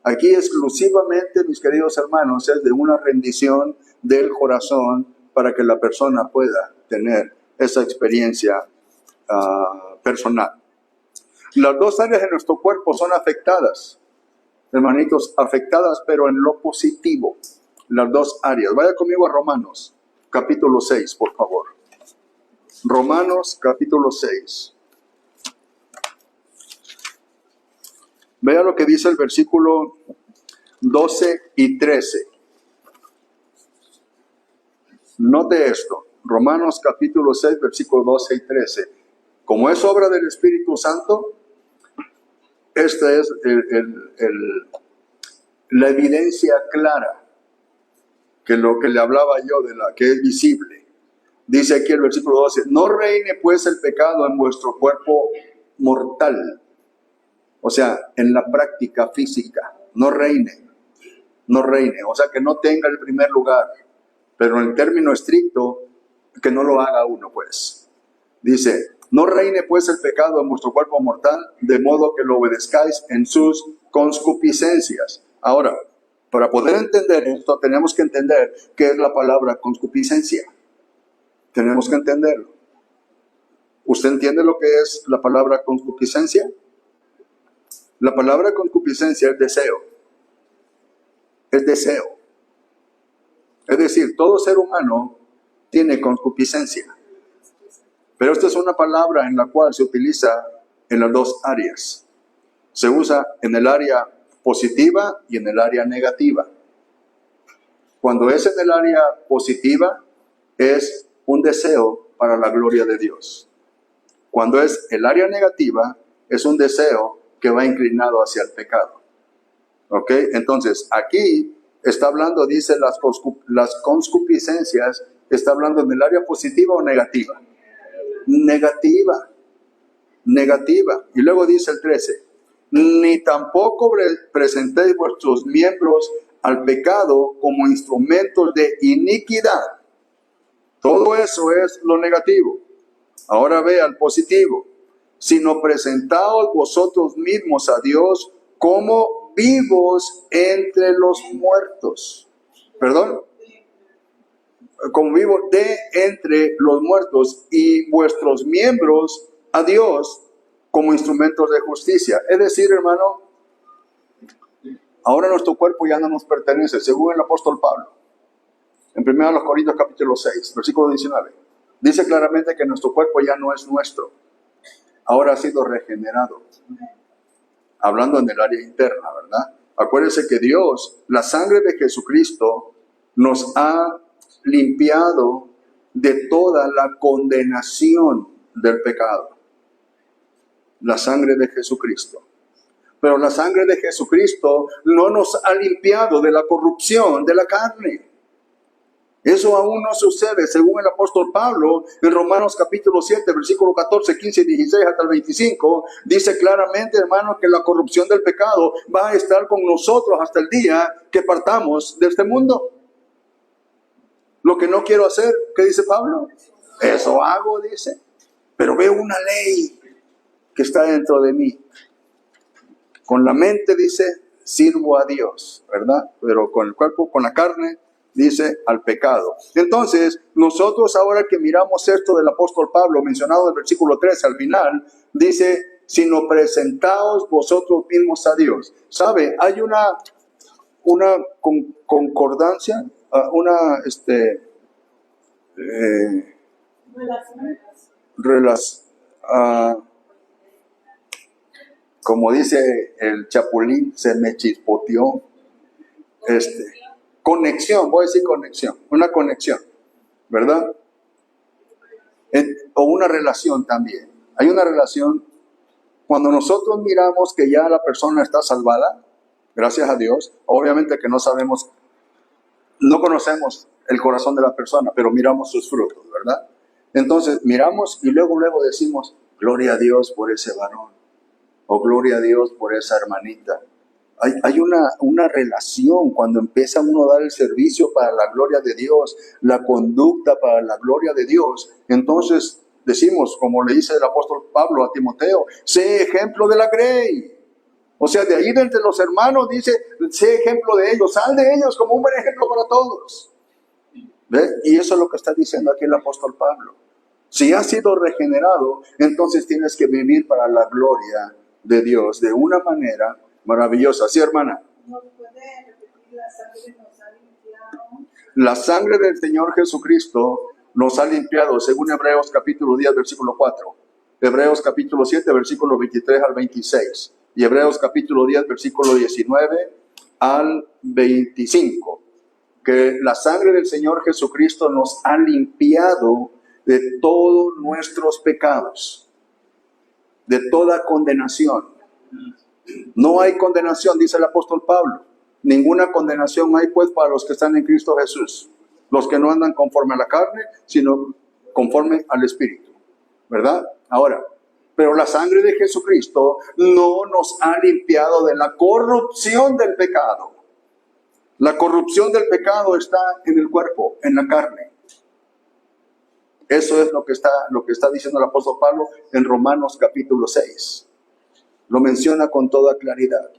Aquí exclusivamente, mis queridos hermanos, es de una rendición del corazón para que la persona pueda tener esa experiencia personal. Las 2 áreas de nuestro cuerpo son afectadas, hermanitos, afectadas, pero en lo positivo. Las 2 áreas. Vaya conmigo a Romanos, capítulo 6, por favor. Romanos, capítulo 6. Vea lo que dice el versículo 12 y 13. Note esto. Romanos, capítulo 6, versículo 12 y 13. Como es obra del Espíritu Santo, esta es la evidencia clara que lo que le hablaba yo de la que es visible. Dice aquí el versículo 12, no reine pues el pecado en vuestro cuerpo mortal. O sea, en la práctica física, no reine. O sea, que no tenga el primer lugar. Pero en el término estricto, que no lo haga uno, pues. Dice, no reine pues el pecado en vuestro cuerpo mortal, de modo que lo obedezcáis en sus concupiscencias. Ahora, para poder entender esto, tenemos que entender qué es la palabra concupiscencia. Tenemos que entenderlo. ¿Usted entiende lo que es la palabra concupiscencia? La palabra concupiscencia es deseo. Es deseo. Es decir, todo ser humano tiene concupiscencia. Pero esta es una palabra en la cual se utiliza en las 2 áreas. Se usa en el área positiva y en el área negativa. Cuando es en el área positiva, es un deseo para la gloria de Dios. Cuando es el área negativa, es un deseo que va inclinado hacia el pecado. ¿Ok? Entonces, aquí está hablando, dice, las concupiscencias, está hablando en el área positiva o negativa. Negativa. Y luego dice el 13, ni tampoco presentéis vuestros miembros al pecado como instrumentos de iniquidad. Todo eso es lo negativo. Ahora ve al positivo. Sino presentaos vosotros mismos a Dios como vivos entre los muertos. ¿Perdón? Como vivos de entre los muertos, y vuestros miembros a Dios como instrumentos de justicia. Es decir, hermano, ahora nuestro cuerpo ya no nos pertenece, según el apóstol Pablo. En 1 Corintios capítulo 6, versículo 19. Dice claramente que nuestro cuerpo ya no es nuestro. Ahora ha sido regenerado. Hablando en el área interna, ¿verdad? Acuérdense que Dios, la sangre de Jesucristo, nos ha limpiado de toda la condenación del pecado. La sangre de Jesucristo. Pero la sangre de Jesucristo no nos ha limpiado de la corrupción de la carne. Eso aún no sucede, según el apóstol Pablo, en Romanos capítulo 7, versículo 14, 15 y 16 hasta el 25, dice claramente, hermano, que la corrupción del pecado va a estar con nosotros hasta el día que partamos de este mundo. Lo que no quiero hacer, ¿qué dice Pablo? Eso hago, dice. Pero veo una ley que está dentro de mí. Con la mente dice, sirvo a Dios, ¿verdad? Pero con el cuerpo, con la carne, dice al pecado. Entonces, nosotros ahora que miramos esto del apóstol Pablo, mencionado en el versículo 13 al final, dice, sino presentaos vosotros mismos a Dios. ¿Sabe? Hay una concordancia, como dice el Chapulín, se me chispoteó, conexión, voy a decir conexión, una conexión, ¿verdad? O una relación también. Hay una relación cuando nosotros miramos que ya la persona está salvada, gracias a Dios. Obviamente que no sabemos, no conocemos el corazón de la persona, pero miramos sus frutos, ¿verdad? Entonces miramos y luego decimos, gloria a Dios por ese varón, o gloria a Dios por esa hermanita. Hay una relación cuando empieza uno a dar el servicio para la gloria de Dios, la conducta para la gloria de Dios. Entonces decimos, como le dice el apóstol Pablo a Timoteo, sé ejemplo de la grey. O sea, de ahí de entre los hermanos dice, sé ejemplo de ellos, sal de ellos como un buen ejemplo para todos. ¿Ve? Y eso es lo que está diciendo aquí el apóstol Pablo. Si has sido regenerado, entonces tienes que vivir para la gloria de Dios de una manera maravillosa. ¿Sí, hermana? ¿Nos puede repetir la sangre nos ha limpiado? La sangre del Señor Jesucristo nos ha limpiado, según Hebreos capítulo 10, versículo 4. Hebreos capítulo 7, versículo 23 al 26. Y Hebreos capítulo 10, versículo 19 al 25. Que la sangre del Señor Jesucristo nos ha limpiado de todos nuestros pecados, de toda condenación. No hay condenación, dice el apóstol Pablo. Ninguna condenación hay pues para los que están en Cristo Jesús. Los que no andan conforme a la carne, sino conforme al Espíritu. ¿Verdad? Ahora, pero la sangre de Jesucristo no nos ha limpiado de la corrupción del pecado. La corrupción del pecado está en el cuerpo, en la carne. Eso es lo que está diciendo el apóstol Pablo en Romanos capítulo 6. Lo menciona con toda claridad.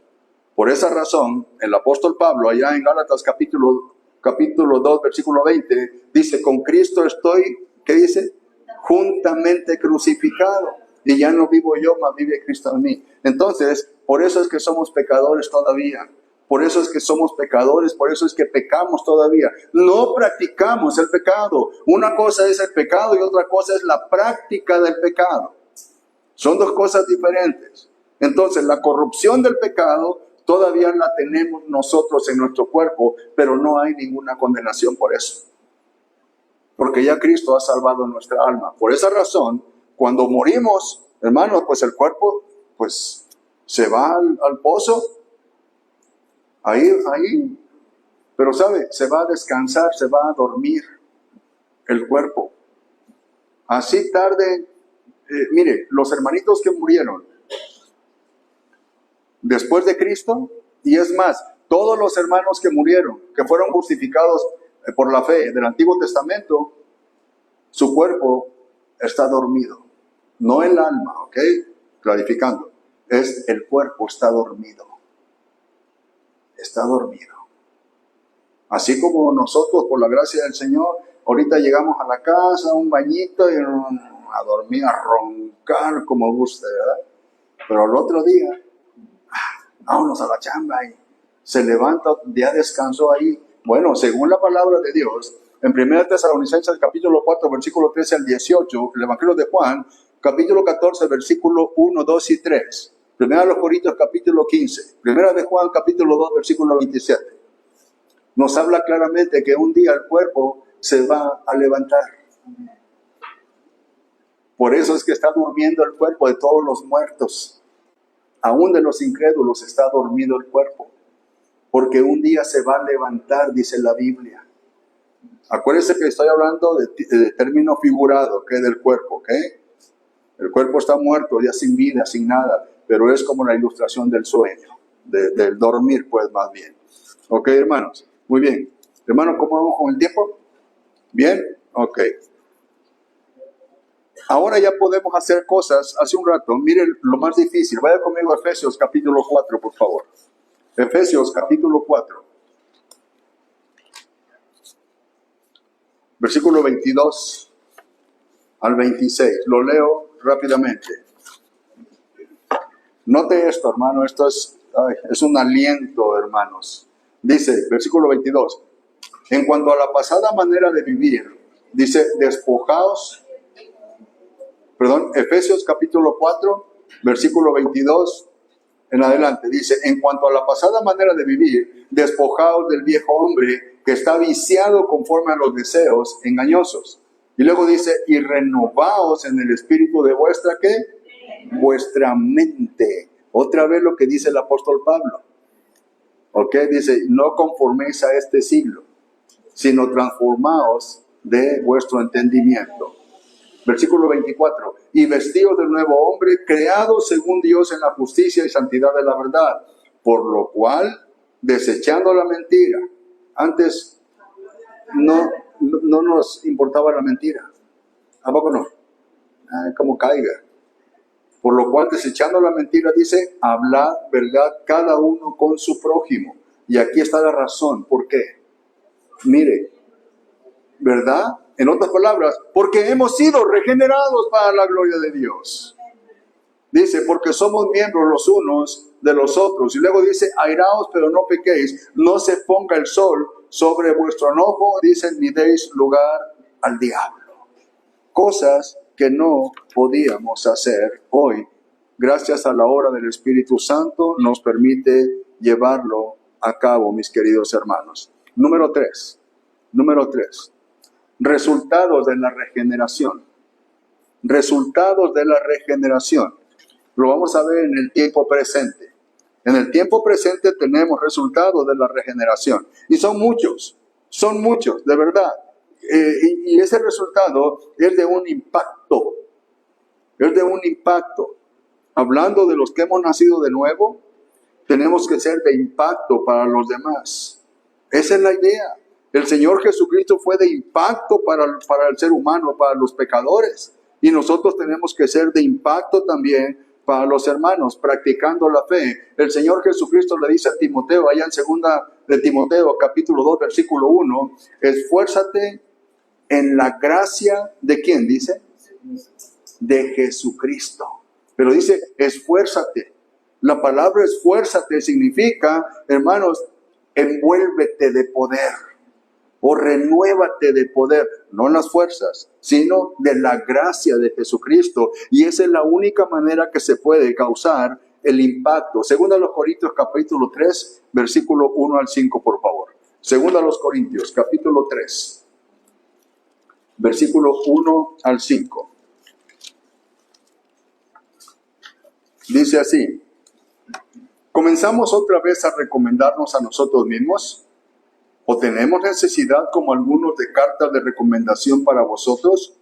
Por esa razón, el apóstol Pablo, allá en Gálatas capítulo 2, versículo 20, dice, con Cristo estoy, ¿qué dice? Juntamente crucificado. Y ya no vivo yo, mas vive Cristo en mí. Entonces, por eso es que somos pecadores todavía. Por eso es que somos pecadores, por eso es que pecamos todavía. No practicamos el pecado. Una cosa es el pecado y otra cosa es la práctica del pecado. Son dos cosas diferentes. Entonces, la corrupción del pecado todavía la tenemos nosotros en nuestro cuerpo, pero no hay ninguna condenación por eso. Porque ya Cristo ha salvado nuestra alma. Por esa razón, cuando morimos, hermanos, pues el cuerpo pues se va al pozo. Ahí. Pero sabe, se va a descansar, se va a dormir el cuerpo. Así tarde, mire, los hermanitos que murieron después de Cristo, y es más, todos los hermanos que murieron, que fueron justificados por la fe del Antiguo Testamento, su cuerpo está dormido. No el alma, ¿ok? Clarificando, es el cuerpo está dormido. Está dormido. Así como nosotros, por la gracia del Señor, ahorita llegamos a la casa, un bañito y a dormir, a roncar como guste, ¿verdad? Pero al otro día, vámonos a la chamba y se levanta, ya descansó ahí. Bueno, según la palabra de Dios, en 1 Tesalonicenses capítulo 4, versículo 13 al 18, el Evangelio de Juan, capítulo 14, versículo 1, 2 y 3. 1 Corintios capítulo 15, 1 de Juan capítulo 2, versículo 27. Nos habla claramente que un día el cuerpo se va a levantar. Por eso es que está durmiendo el cuerpo de todos los muertos. Aún de los incrédulos está dormido el cuerpo. Porque un día se va a levantar, dice la Biblia. Acuérdense que estoy hablando de término figurado, que es del cuerpo, ¿ok? El cuerpo está muerto, ya sin vida, sin nada, pero es como la ilustración del sueño, del dormir, pues, más bien. ¿Ok, hermanos? Muy bien. Hermanos, ¿cómo vamos con el tiempo? ¿Bien? Ok. Ahora ya podemos hacer cosas. Hace un rato, miren lo más difícil. Vaya conmigo a Efesios capítulo 4, por favor. Efesios capítulo 4. Versículo 22 al 26. Lo leo rápidamente. Note esto, hermano. Esto es un aliento, hermanos. Dice, versículo 22. En cuanto a la pasada manera de vivir, dice, despojaos. Efesios capítulo 4, versículo 22 en adelante. Dice, en cuanto a la pasada manera de vivir, despojaos del viejo hombre que está viciado conforme a los deseos engañosos. Y luego dice, y renovaos en el espíritu de vuestra, ¿qué? Vuestra mente. Otra vez lo que dice el apóstol Pablo. ¿Ok? Dice, no conforméis a este siglo, sino transformaos de vuestro entendimiento. Versículo 24. Y vestidos del nuevo hombre, creado según Dios en la justicia y santidad de la verdad. Por lo cual, desechando la mentira. Antes no nos importaba la mentira. ¿A poco no? Como caiga. Por lo cual, desechando la mentira, dice, hablad verdad cada uno con su prójimo. Y aquí está la razón. ¿Por qué? Mire, ¿verdad? En otras palabras, porque hemos sido regenerados para la gloria de Dios. Dice, porque somos miembros los unos de los otros. Y luego dice, airaos, pero no pequéis, no se ponga el sol sobre vuestro enojo, dice, ni deis lugar al diablo. Cosas que no podíamos hacer hoy, gracias a la obra del Espíritu Santo, nos permite llevarlo a cabo, mis queridos hermanos. Número 3. Resultados de la regeneración. Resultados de la regeneración. Lo vamos a ver en el tiempo presente. En el tiempo presente tenemos resultados de la regeneración. Y son muchos, de verdad. Y ese resultado es de un impacto. Es de un impacto. Hablando de los que hemos nacido de nuevo, tenemos que ser de impacto para los demás. Esa es la idea. El Señor Jesucristo fue de impacto para el ser humano, para los pecadores. Y nosotros tenemos que ser de impacto también para los hermanos, practicando la fe. El Señor Jesucristo le dice a Timoteo, allá en 2 de Timoteo, capítulo 2, versículo 1, esfuérzate en la gracia de ¿quién dice? De Jesucristo. Pero dice, esfuérzate. La palabra esfuérzate significa, hermanos, envuélvete de poder. O renuévate de poder, no en las fuerzas, sino de la gracia de Jesucristo. Y esa es la única manera que se puede causar el impacto. Segunda a los Corintios, capítulo 3, versículo 1 al 5, por favor. Segunda a los Corintios, capítulo 3, versículo 1 al 5. Dice así, ¿comenzamos otra vez a recomendarnos a nosotros mismos? ¿O tenemos necesidad como algunos de cartas de recomendación para vosotros?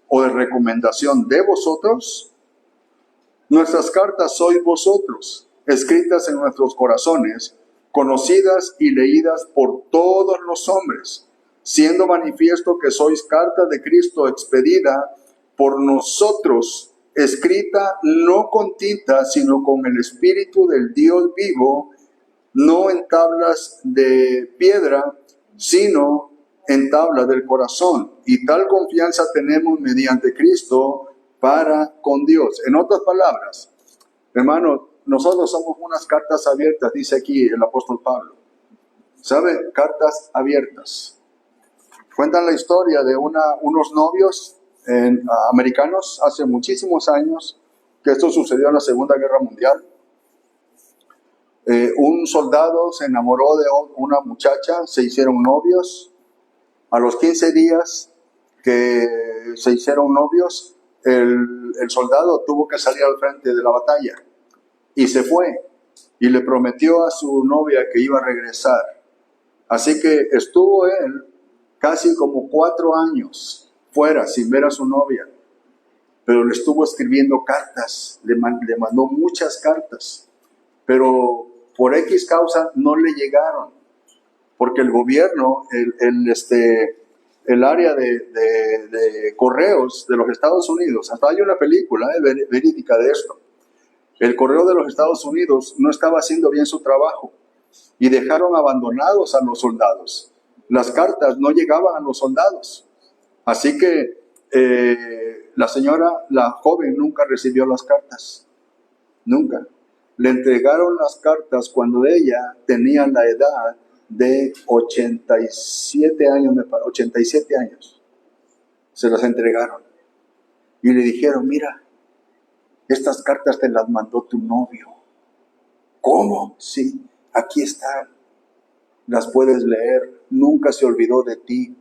¿O de recomendación de vosotros? Nuestras cartas sois vosotros, escritas en nuestros corazones, conocidas y leídas por todos los hombres, siendo manifiesto que sois carta de Cristo expedida por nosotros, escrita no con tinta, sino con el Espíritu del Dios vivo, no en tablas de piedra, sino en tablas del corazón. Y tal confianza tenemos mediante Cristo para con Dios. En otras palabras, hermanos, nosotros somos unas cartas abiertas, dice aquí el apóstol Pablo. ¿Sabe? Cartas abiertas. Cuentan la historia de unos novios americanos hace muchísimos años, que esto sucedió en la Segunda Guerra Mundial. Un soldado se enamoró de una muchacha, se hicieron novios. A los 15 días que se hicieron novios, el soldado tuvo que salir al frente de la batalla y se fue y le prometió a su novia que iba a regresar. Así que estuvo él casi como 4 años fuera sin ver a su novia, pero le estuvo escribiendo cartas, le mandó muchas cartas, pero por X causa no le llegaron, porque el gobierno el área de correos de los Estados Unidos. Hasta hay una película verídica de esto. El correo de los Estados Unidos no estaba haciendo bien su trabajo y dejaron abandonados a los soldados. Las cartas no llegaban a los soldados. Así que la joven nunca recibió las cartas. Nunca. Le entregaron las cartas cuando ella tenía la edad de 87 años, 87 años. Se las entregaron. Y le dijeron, mira, estas cartas te las mandó tu novio. ¿Cómo? Sí, aquí están. Las puedes leer. Nunca se olvidó de ti.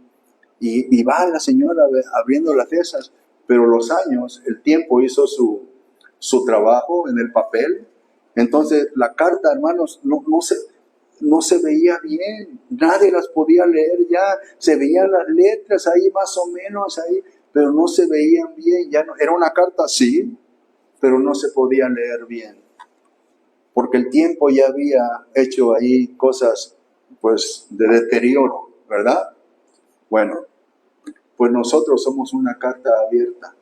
Y va la señora abriendo las esas. Pero los años, el tiempo hizo su trabajo en el papel. Entonces la carta, hermanos, no se veía bien. Nadie las podía leer ya. Se veían las letras ahí más o menos ahí, pero no se veían bien. Ya no, era una carta sí, pero no se podía leer bien. Porque el tiempo ya había hecho ahí cosas pues de deterioro, ¿verdad? Bueno, pues nosotros somos una carta abierta.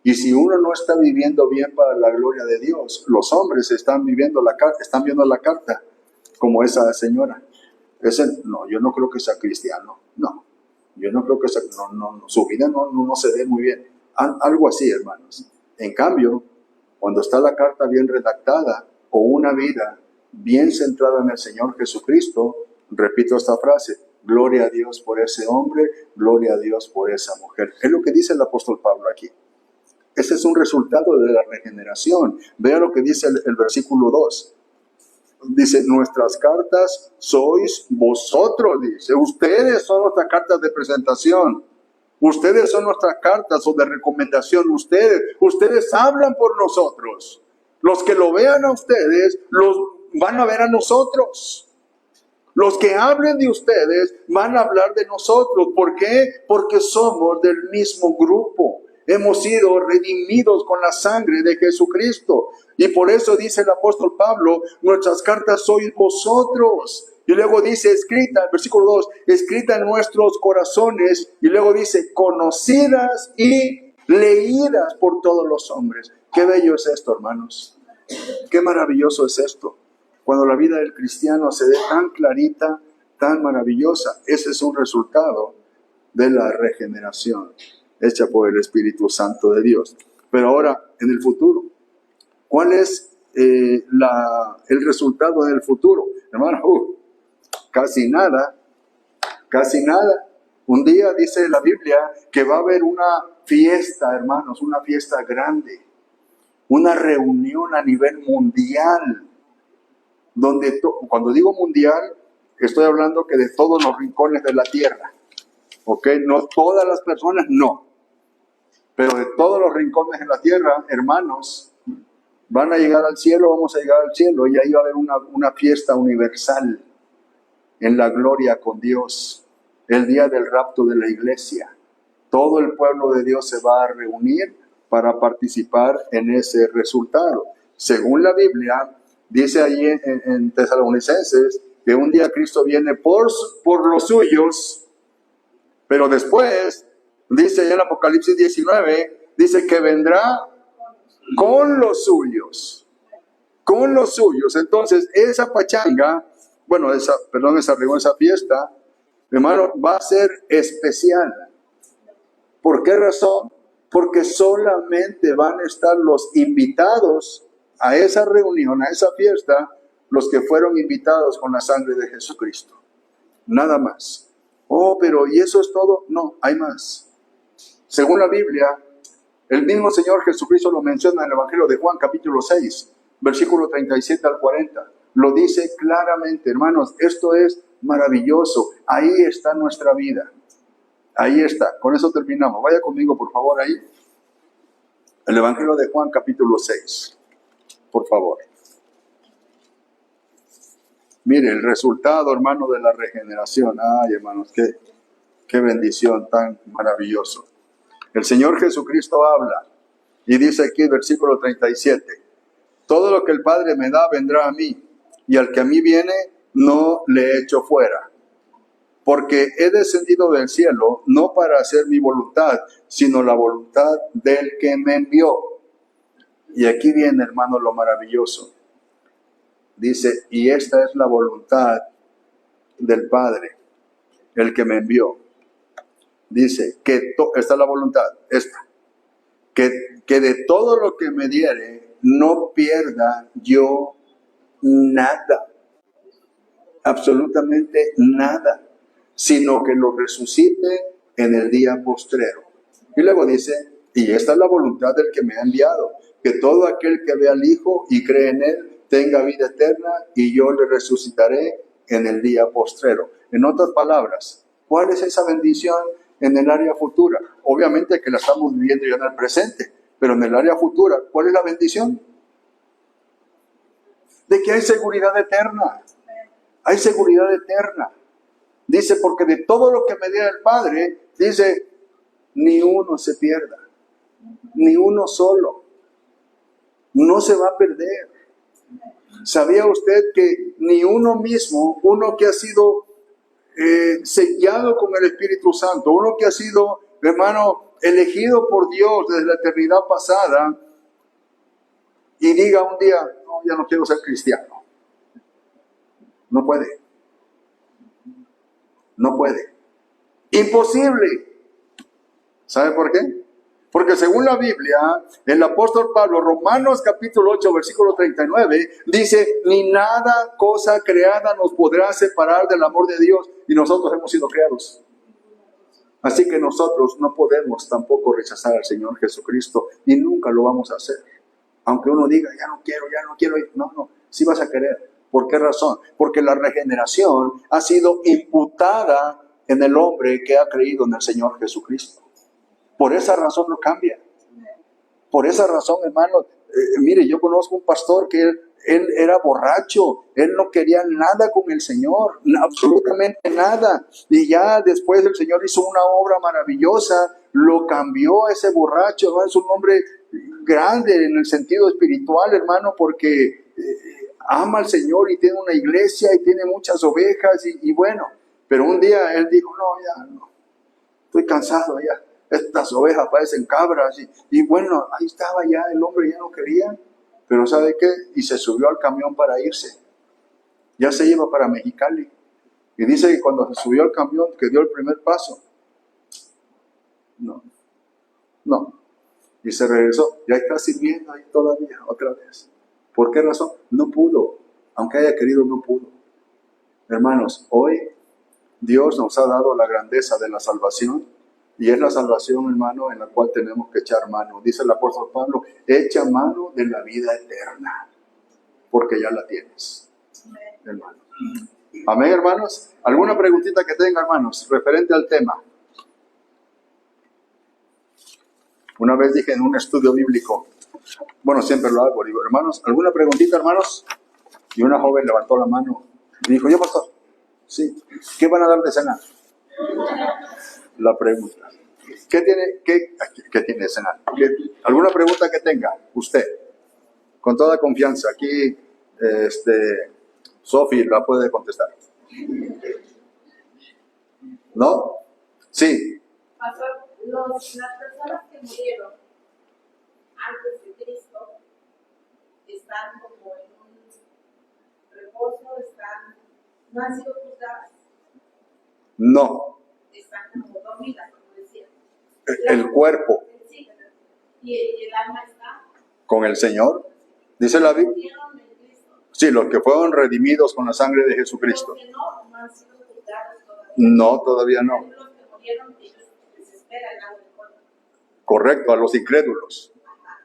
Y si uno no está viviendo bien para la gloria de Dios, los hombres están viendo la carta como esa señora. No, yo no creo que sea cristiano. No, yo no creo que sea, no, su vida no se ve muy bien. Algo así, hermanos. En cambio, cuando está la carta bien redactada o una vida bien centrada en el Señor Jesucristo, repito esta frase, gloria a Dios por ese hombre, gloria a Dios por esa mujer. Es lo que dice el apóstol Pablo aquí. Ese es un resultado de la regeneración. Vea lo que dice el versículo 2. Dice, nuestras cartas sois vosotros, dice. Ustedes son nuestras cartas de presentación. Ustedes son nuestras cartas o de recomendación. Ustedes hablan por nosotros. Los que lo vean a ustedes, los van a ver a nosotros. Los que hablen de ustedes van a hablar de nosotros. ¿Por qué? Porque somos del mismo grupo. Hemos sido redimidos con la sangre de Jesucristo. Y por eso dice el apóstol Pablo, nuestras cartas sois vosotros. Y luego dice, escrita, versículo 2, escrita en nuestros corazones. Y luego dice, conocidas y leídas por todos los hombres. Qué bello es esto, hermanos. Qué maravilloso es esto. Cuando la vida del cristiano se ve tan clarita, tan maravillosa, ese es un resultado de la regeneración hecha por el Espíritu Santo de Dios. Pero ahora, en el futuro, ¿cuál es el resultado del futuro? Hermano, casi nada. Un día dice la Biblia que va a haber una fiesta, hermanos, una fiesta grande, una reunión a nivel mundial, donde cuando digo mundial, estoy hablando que de todos los rincones de la tierra, ¿ok? No todas las personas, no, pero de todos los rincones de la tierra, hermanos, van a llegar al cielo, vamos a llegar al cielo, y ahí va a haber una fiesta universal en la gloria con Dios, el día del rapto de la iglesia. Todo el pueblo de Dios se va a reunir para participar en ese resultado. Según la Biblia, dice allí en Tesalonicenses que un día Cristo viene por los suyos, pero después, dice allá en Apocalipsis 19, dice que vendrá con los suyos. Con los suyos. Entonces, esa pachanga, esa fiesta, hermano, va a ser especial. ¿Por qué razón? Porque solamente van a estar los invitados a esa reunión, a esa fiesta, los que fueron invitados con la sangre de Jesucristo. Nada más. Oh, pero ¿y eso es todo? No, hay más. Según la Biblia, el mismo Señor Jesucristo lo menciona en el Evangelio de Juan, capítulo 6, versículo 37 al 40. Lo dice claramente, hermanos, esto es maravilloso. Ahí está nuestra vida. Ahí está. Con eso terminamos. Vaya conmigo, por favor, ahí. El Evangelio de Juan, capítulo 6. Por favor. Mire, el resultado, hermano, de la regeneración. Ay, hermanos, qué bendición tan maravilloso. El Señor Jesucristo habla y dice aquí, versículo 37, todo lo que el Padre me da vendrá a mí, y al que a mí viene no le echo fuera, porque he descendido del cielo no para hacer mi voluntad, sino la voluntad del que me envió. Y aquí viene, hermano, lo maravilloso. Dice, y esta es la voluntad del Padre, el que me envió. Dice, esta es la voluntad, que de todo lo que me diere, no pierda yo nada, absolutamente nada, sino que lo resucite en el día postrero. Y luego dice, y esta es la voluntad del que me ha enviado, que todo aquel que ve al Hijo y cree en Él tenga vida eterna, y yo le resucitaré en el día postrero. En otras palabras, ¿cuál es esa bendición en el área futura? Obviamente que la estamos viviendo ya en el presente, pero en el área futura, ¿cuál es la bendición? De que hay seguridad eterna. Hay seguridad eterna. Dice, porque de todo lo que me diera el Padre, dice, ni uno se pierda, ni uno solo. No se va a perder. ¿Sabía usted que ni uno mismo, uno que ha sido sellado con el Espíritu Santo, uno que ha sido, hermano, elegido por Dios desde la eternidad pasada, y diga un día, no, ya no quiero ser cristiano? No puede. No puede. Imposible. ¿Sabe por qué? Porque según la Biblia, el apóstol Pablo, Romanos capítulo 8, versículo 39, dice, ni nada, cosa creada nos podrá separar del amor de Dios, y nosotros hemos sido creados. Así que nosotros no podemos tampoco rechazar al Señor Jesucristo, y nunca lo vamos a hacer. Aunque uno diga, ya no quiero. No, sí vas a querer. ¿Por qué razón? Porque la regeneración ha sido imputada en el hombre que ha creído en el Señor Jesucristo. Por esa razón no cambia. Por esa razón, hermano, mire, yo conozco un pastor que él era borracho, él no quería nada con el Señor, absolutamente nada. Y ya después el Señor hizo una obra maravillosa, lo cambió a ese borracho, ¿no? Es un hombre grande en el sentido espiritual, hermano, porque ama al Señor y tiene una iglesia y tiene muchas ovejas y bueno. Pero un día él dijo, no, estoy cansado ya. Estas ovejas parecen cabras. Y bueno, ahí estaba ya, el hombre ya no quería. Pero ¿sabe qué? Y se subió al camión para irse. Ya se iba para Mexicali. Y dice que cuando se subió al camión, que dio el primer paso. No. Y se regresó. Ya está sirviendo ahí todavía, otra vez. ¿Por qué razón? No pudo. Aunque haya querido, no pudo. Hermanos, hoy Dios nos ha dado la grandeza de la salvación. Y es la salvación, hermano, en la cual tenemos que echar mano. Dice el apóstol Pablo, echa mano de la vida eterna, porque ya la tienes, hermano. Amén, hermanos. ¿Alguna preguntita que tenga, hermanos, referente al tema? Una vez dije en un estudio bíblico, bueno, siempre lo hago, digo, hermanos, ¿alguna preguntita, hermanos? Y una joven levantó la mano y dijo, yo, pastor, sí, ¿qué van a dar de cenar? La pregunta. ¿Qué tiene de cenar? ¿Alguna pregunta que tenga usted? Con toda confianza. Aquí, Sofi la puede contestar. ¿No? Sí. Pastor, las personas que murieron antes de Cristo están como en un reposo, no han sido juzgadas. No. Están como dormidas, como decía. El cuerpo. Sí, y el alma está con el Señor. Dice la Biblia. Sí, los que fueron redimidos con la sangre de Jesucristo. Los que no han sido juzgados todavía. No, todavía no. Los que murieron, ellos les espera el agua de fuego. Correcto, a los incrédulos.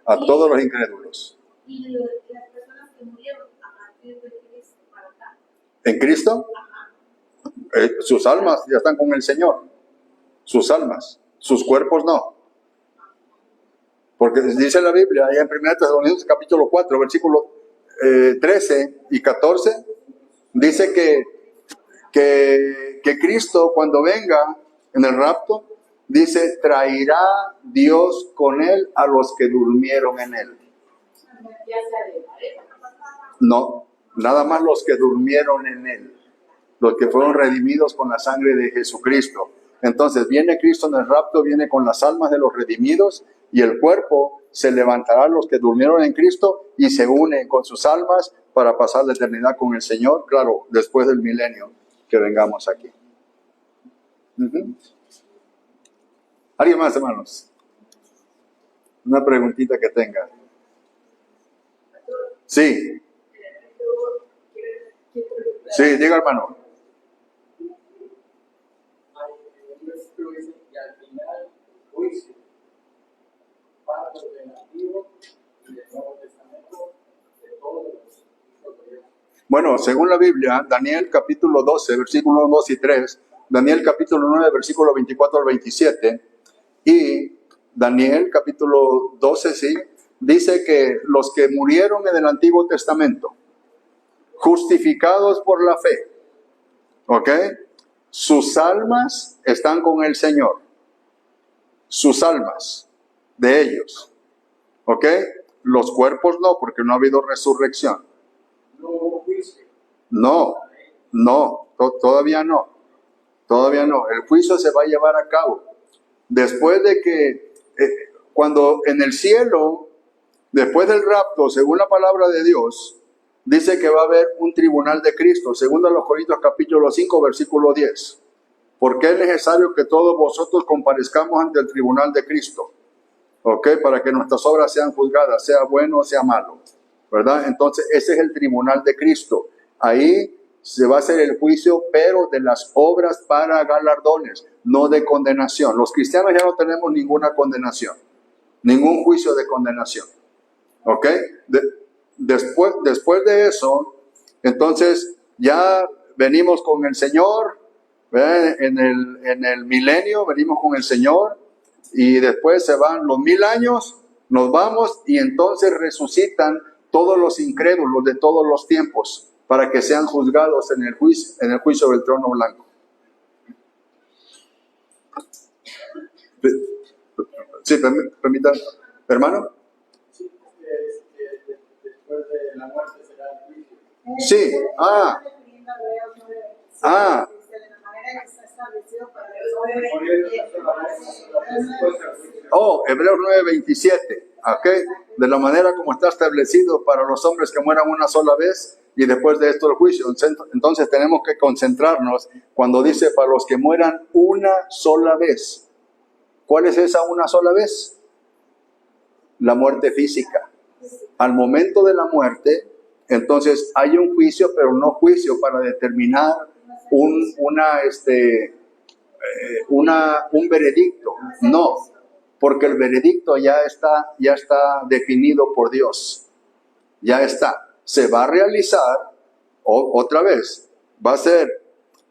A todos los incrédulos. Y las personas que murieron a partir de Cristo para acá. ¿En Cristo? Sus almas ya están con el Señor. Sus almas. Sus cuerpos no. Porque dice la Biblia, allá en 1 Tesalonicenses capítulo 4, versículo 13 y 14, dice que Cristo cuando venga en el rapto, dice, traerá Dios con él a los que durmieron en él. No, nada más los que durmieron en él. los que fueron redimidos con la sangre de Jesucristo. Entonces viene Cristo en el rapto, viene con las almas de los redimidos y el cuerpo se levantará los que durmieron en Cristo y se unen con sus almas para pasar la eternidad con el Señor, claro, después del milenio que vengamos aquí. ¿Alguien más, hermanos? Una preguntita que tenga. Sí. Sí, diga, hermano. Bueno, según la Biblia, Daniel capítulo 12, versículos 2 y 3, Daniel capítulo 9, versículo 24 al 27, y Daniel capítulo 12, sí, dice que los que murieron en el Antiguo Testamento, justificados por la fe, ¿ok? Sus almas están con el Señor. Sus almas de ellos, ¿ok? Los cuerpos no, porque no ha habido resurrección. No, todavía no. Todavía no. El juicio se va a llevar a cabo. Después de que, cuando en el cielo, después del rapto, según la palabra de Dios, dice que va a haber un tribunal de Cristo, según a los Corintios capítulo 5, versículo 10. Porque es necesario que todos vosotros comparezcamos ante el tribunal de Cristo, ¿ok? Para que nuestras obras sean juzgadas, sea bueno o sea malo, ¿verdad? Entonces, ese es el tribunal de Cristo. Ahí se va a hacer el juicio, pero de las obras para galardones, no de condenación. Los cristianos ya no tenemos ninguna condenación, ningún juicio de condenación, ¿ok? Después de eso, entonces ya venimos con el Señor, ¿verdad? En el milenio venimos con el Señor y después se van los 1000 años, nos vamos y entonces resucitan todos los incrédulos de todos los tiempos para que sean juzgados en el juicio del trono blanco. Sí, permítanme, hermano. Después de la muerte será el juicio. Sí, Hebreos 9:27, ¿ok? De la manera como está establecido para los hombres que mueran una sola vez y después de esto el juicio. Entonces tenemos que concentrarnos cuando dice para los que mueran una sola vez. ¿Cuál es esa una sola vez? La muerte física. Al momento de la muerte, entonces hay un juicio, pero no juicio para determinar un veredicto. No, porque el veredicto ya está definido por Dios. Ya está. Se va a realizar otra vez. Va a ser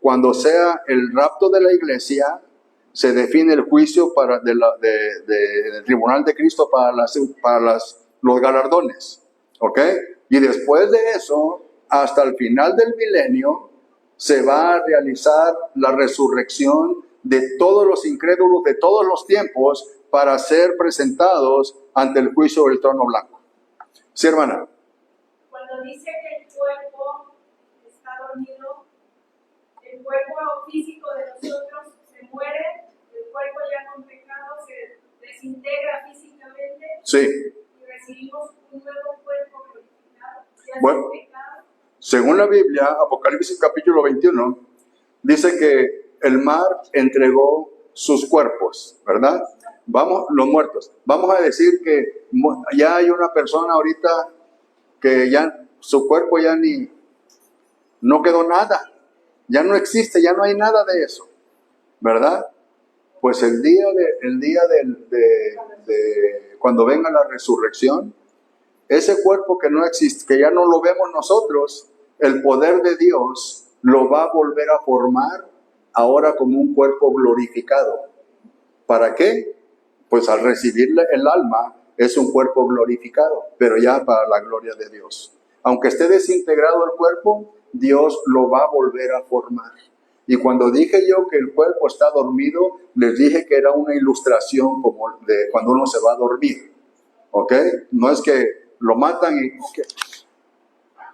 cuando sea el rapto de la iglesia. Se define el juicio del tribunal de Cristo para los galardones, ¿ok? Y después de eso, hasta el final del milenio, se va a realizar la resurrección de todos los incrédulos de todos los tiempos para ser presentados ante el juicio del trono blanco. Sí, hermana. Cuando dice que el cuerpo está dormido, el cuerpo físico de nosotros se muere, el cuerpo ya con pecado se desintegra físicamente. Sí. Y recibimos un nuevo cuerpo glorificado. Bueno, según la Biblia, Apocalipsis capítulo 21, dice que el mar entregó sus cuerpos, ¿verdad? Los muertos. Vamos a decir que ya hay una persona ahorita que ya su cuerpo ya no quedó nada, ya no existe, ya no hay nada de eso, ¿verdad? Pues el día de cuando venga la resurrección, ese cuerpo que no existe, que ya no lo vemos nosotros, el poder de Dios lo va a volver a formar ahora como un cuerpo glorificado. ¿Para qué? Pues al recibir el alma es un cuerpo glorificado, pero ya para la gloria de Dios. Aunque esté desintegrado el cuerpo, Dios lo va a volver a formar. Y cuando dije yo que el cuerpo está dormido, les dije que era una ilustración como de cuando uno se va a dormir. ¿Ok? No es que lo matan y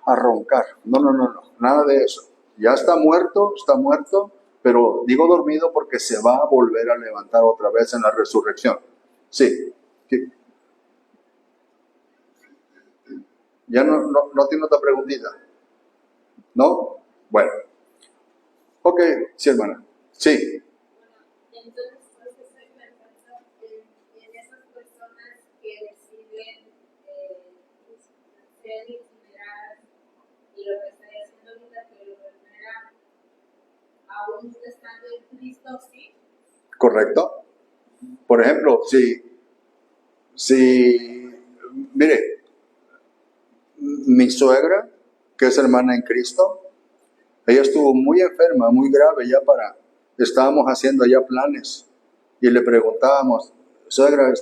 a roncar. No. Nada de eso. Ya está muerto, pero digo dormido porque se va a volver a levantar otra vez en la resurrección. Sí. Sí. ¿Ya no tiene otra preguntita? ¿No? Bueno. Ok, sí, hermana. Sí. Entonces, pues estoy pensando en esas personas que deciden ser incineradas y lo que estoy haciendo ahorita, que lo primera, aún estando en Cristo, sí. Correcto. Por ejemplo, mire, mi suegra, que es hermana en Cristo, ella estuvo muy enferma, muy grave, estábamos haciendo ya planes y le preguntábamos, suegra,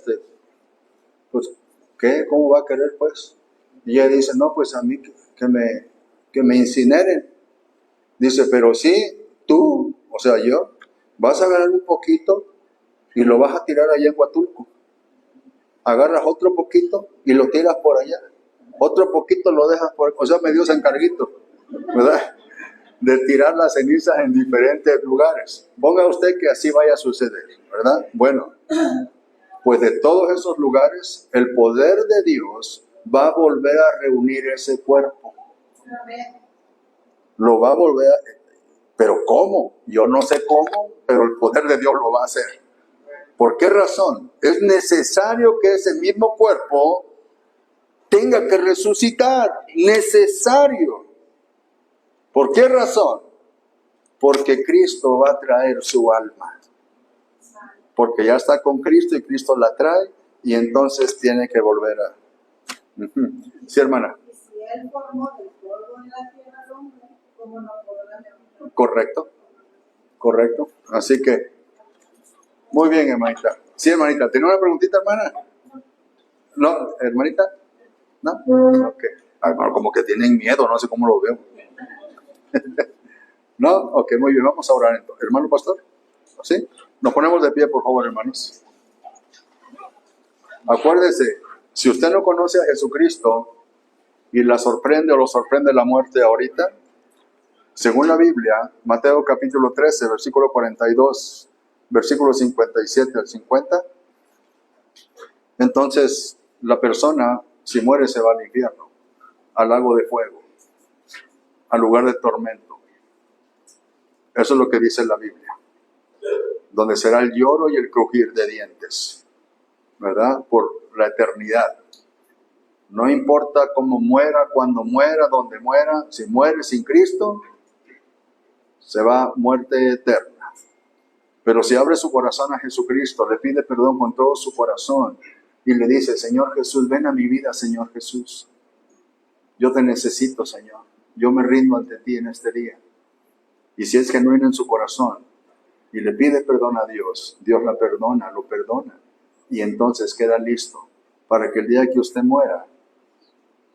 pues, ¿qué? ¿Cómo va a querer, pues? Y ella dice, no, pues a mí que me incineren. Dice, pero sí, tú, o sea, yo, vas a agarrar un poquito y lo vas a tirar allá en Huatulco. Agarras otro poquito y lo tiras por allá. Otro poquito lo dejas por, o sea, me dio ese encarguito, ¿verdad? De tirar las cenizas en diferentes lugares. Ponga usted que así vaya a suceder, ¿verdad? Bueno, pues de todos esos lugares, el poder de Dios va a volver a reunir ese cuerpo. Lo va a volver a... ¿Pero cómo? Yo no sé cómo, pero el poder de Dios lo va a hacer. ¿Por qué razón? Es necesario que ese mismo cuerpo tenga que resucitar. Necesario. ¿Por qué razón? Porque Cristo va a traer su alma. Porque ya está con Cristo y Cristo la trae y entonces tiene que volver a... Sí, hermana. Y si Él formó del polvo de la tierra al hombre, ¿cómo no podrá levantar? Correcto. Así que, muy bien, hermanita. Sí, hermanita. ¿Tiene una preguntita, hermana? No, hermanita. ¿No? Ok. Hermano, como que tienen miedo, no sé cómo lo veo. ¿No? Ok, muy bien. Vamos a orar entonces. Hermano pastor. ¿Sí? Nos ponemos de pie, por favor, hermanos. Acuérdese, si usted no conoce a Jesucristo y la sorprende o lo sorprende la muerte ahorita, según la Biblia, Mateo capítulo 13, versículo 42, versículo 57 al 50, entonces la persona, si muere, se va al infierno, al lago de fuego, al lugar de tormento. Eso es lo que dice la Biblia, donde será el lloro y el crujir de dientes, ¿verdad? Por la eternidad. No importa cómo muera, cuándo muera, dónde muera, si muere sin Cristo, se va muerte eterna. Pero si abre su corazón a Jesucristo, le pide perdón con todo su corazón y le dice, Señor Jesús, ven a mi vida, Señor Jesús. Yo te necesito, Señor. Yo me rindo ante ti en este día. Y si es genuino en su corazón y le pide perdón a Dios, Dios la perdona, lo perdona. Y entonces queda listo para que el día que usted muera,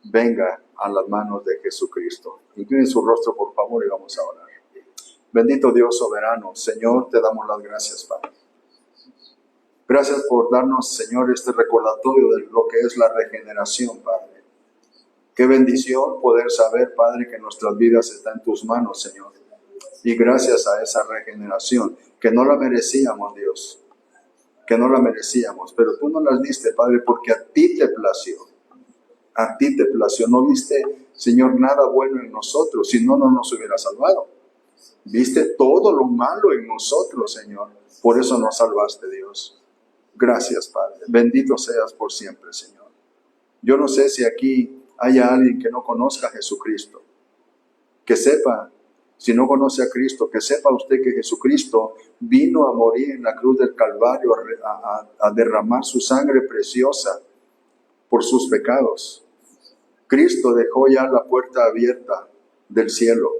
venga a las manos de Jesucristo. Incline su rostro, por favor, y vamos a orar. Bendito Dios soberano, Señor, te damos las gracias, Padre. Gracias por darnos, Señor, este recordatorio de lo que es la regeneración, Padre. Qué bendición poder saber, Padre, que nuestras vidas están en tus manos, Señor. Y gracias a esa regeneración, que no la merecíamos, Dios, que no la merecíamos, pero tú nos las diste, Padre, porque a ti te plació. A ti te plació. No viste, Señor, nada bueno en nosotros, si no, no nos hubiera salvado. Viste todo lo malo en nosotros, Señor. Por eso nos salvaste, Dios. Gracias, Padre. Bendito seas por siempre, Señor. Yo no sé si aquí haya alguien que no conozca a Jesucristo. Que sepa, si no conoce a Cristo, que sepa usted que Jesucristo vino a morir en la cruz del Calvario, a derramar su sangre preciosa por sus pecados. Cristo dejó ya la puerta abierta del cielo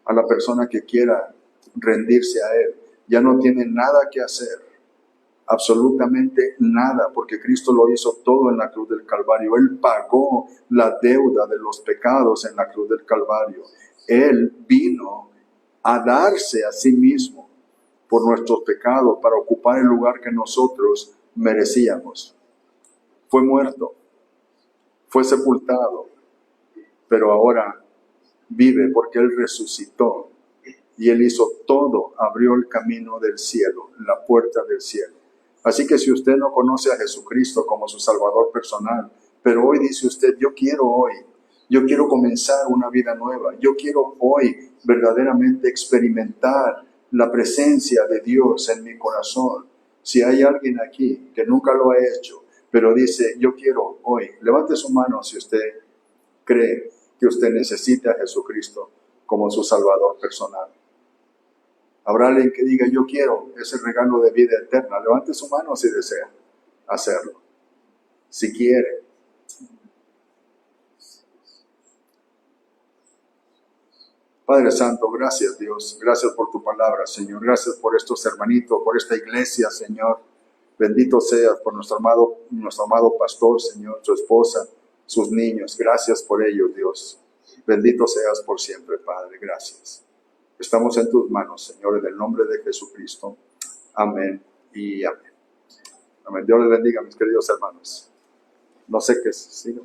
a la persona que quiera rendirse a Él. Ya no tiene nada que hacer, absolutamente nada, porque Cristo lo hizo todo en la cruz del Calvario. Él pagó la deuda de los pecados en la cruz del Calvario. Él vino a darse a sí mismo por nuestros pecados para ocupar el lugar que nosotros merecíamos. Fue muerto, fue sepultado, pero ahora vive porque Él resucitó y Él hizo todo, abrió el camino del cielo, la puerta del cielo. Así que si usted no conoce a Jesucristo como su Salvador personal, pero hoy dice usted, yo quiero comenzar una vida nueva, yo quiero hoy verdaderamente experimentar la presencia de Dios en mi corazón. Si hay alguien aquí que nunca lo ha hecho, pero dice, yo quiero hoy, levante su mano si usted cree que usted necesita a Jesucristo como su Salvador personal. Habrá alguien que diga, yo quiero ese regalo de vida eterna. Levante su mano si desea hacerlo. Si quiere. Padre Santo, gracias Dios. Gracias por tu palabra, Señor. Gracias por estos hermanitos, por esta iglesia, Señor. Bendito seas por nuestro amado pastor, Señor, su esposa, sus niños. Gracias por ellos, Dios. Bendito seas por siempre, Padre. Gracias. Estamos en tus manos, Señor, en el nombre de Jesucristo. Amén y amén. Amén. Dios les bendiga, mis queridos hermanos. No sé qué es. ¿Sí?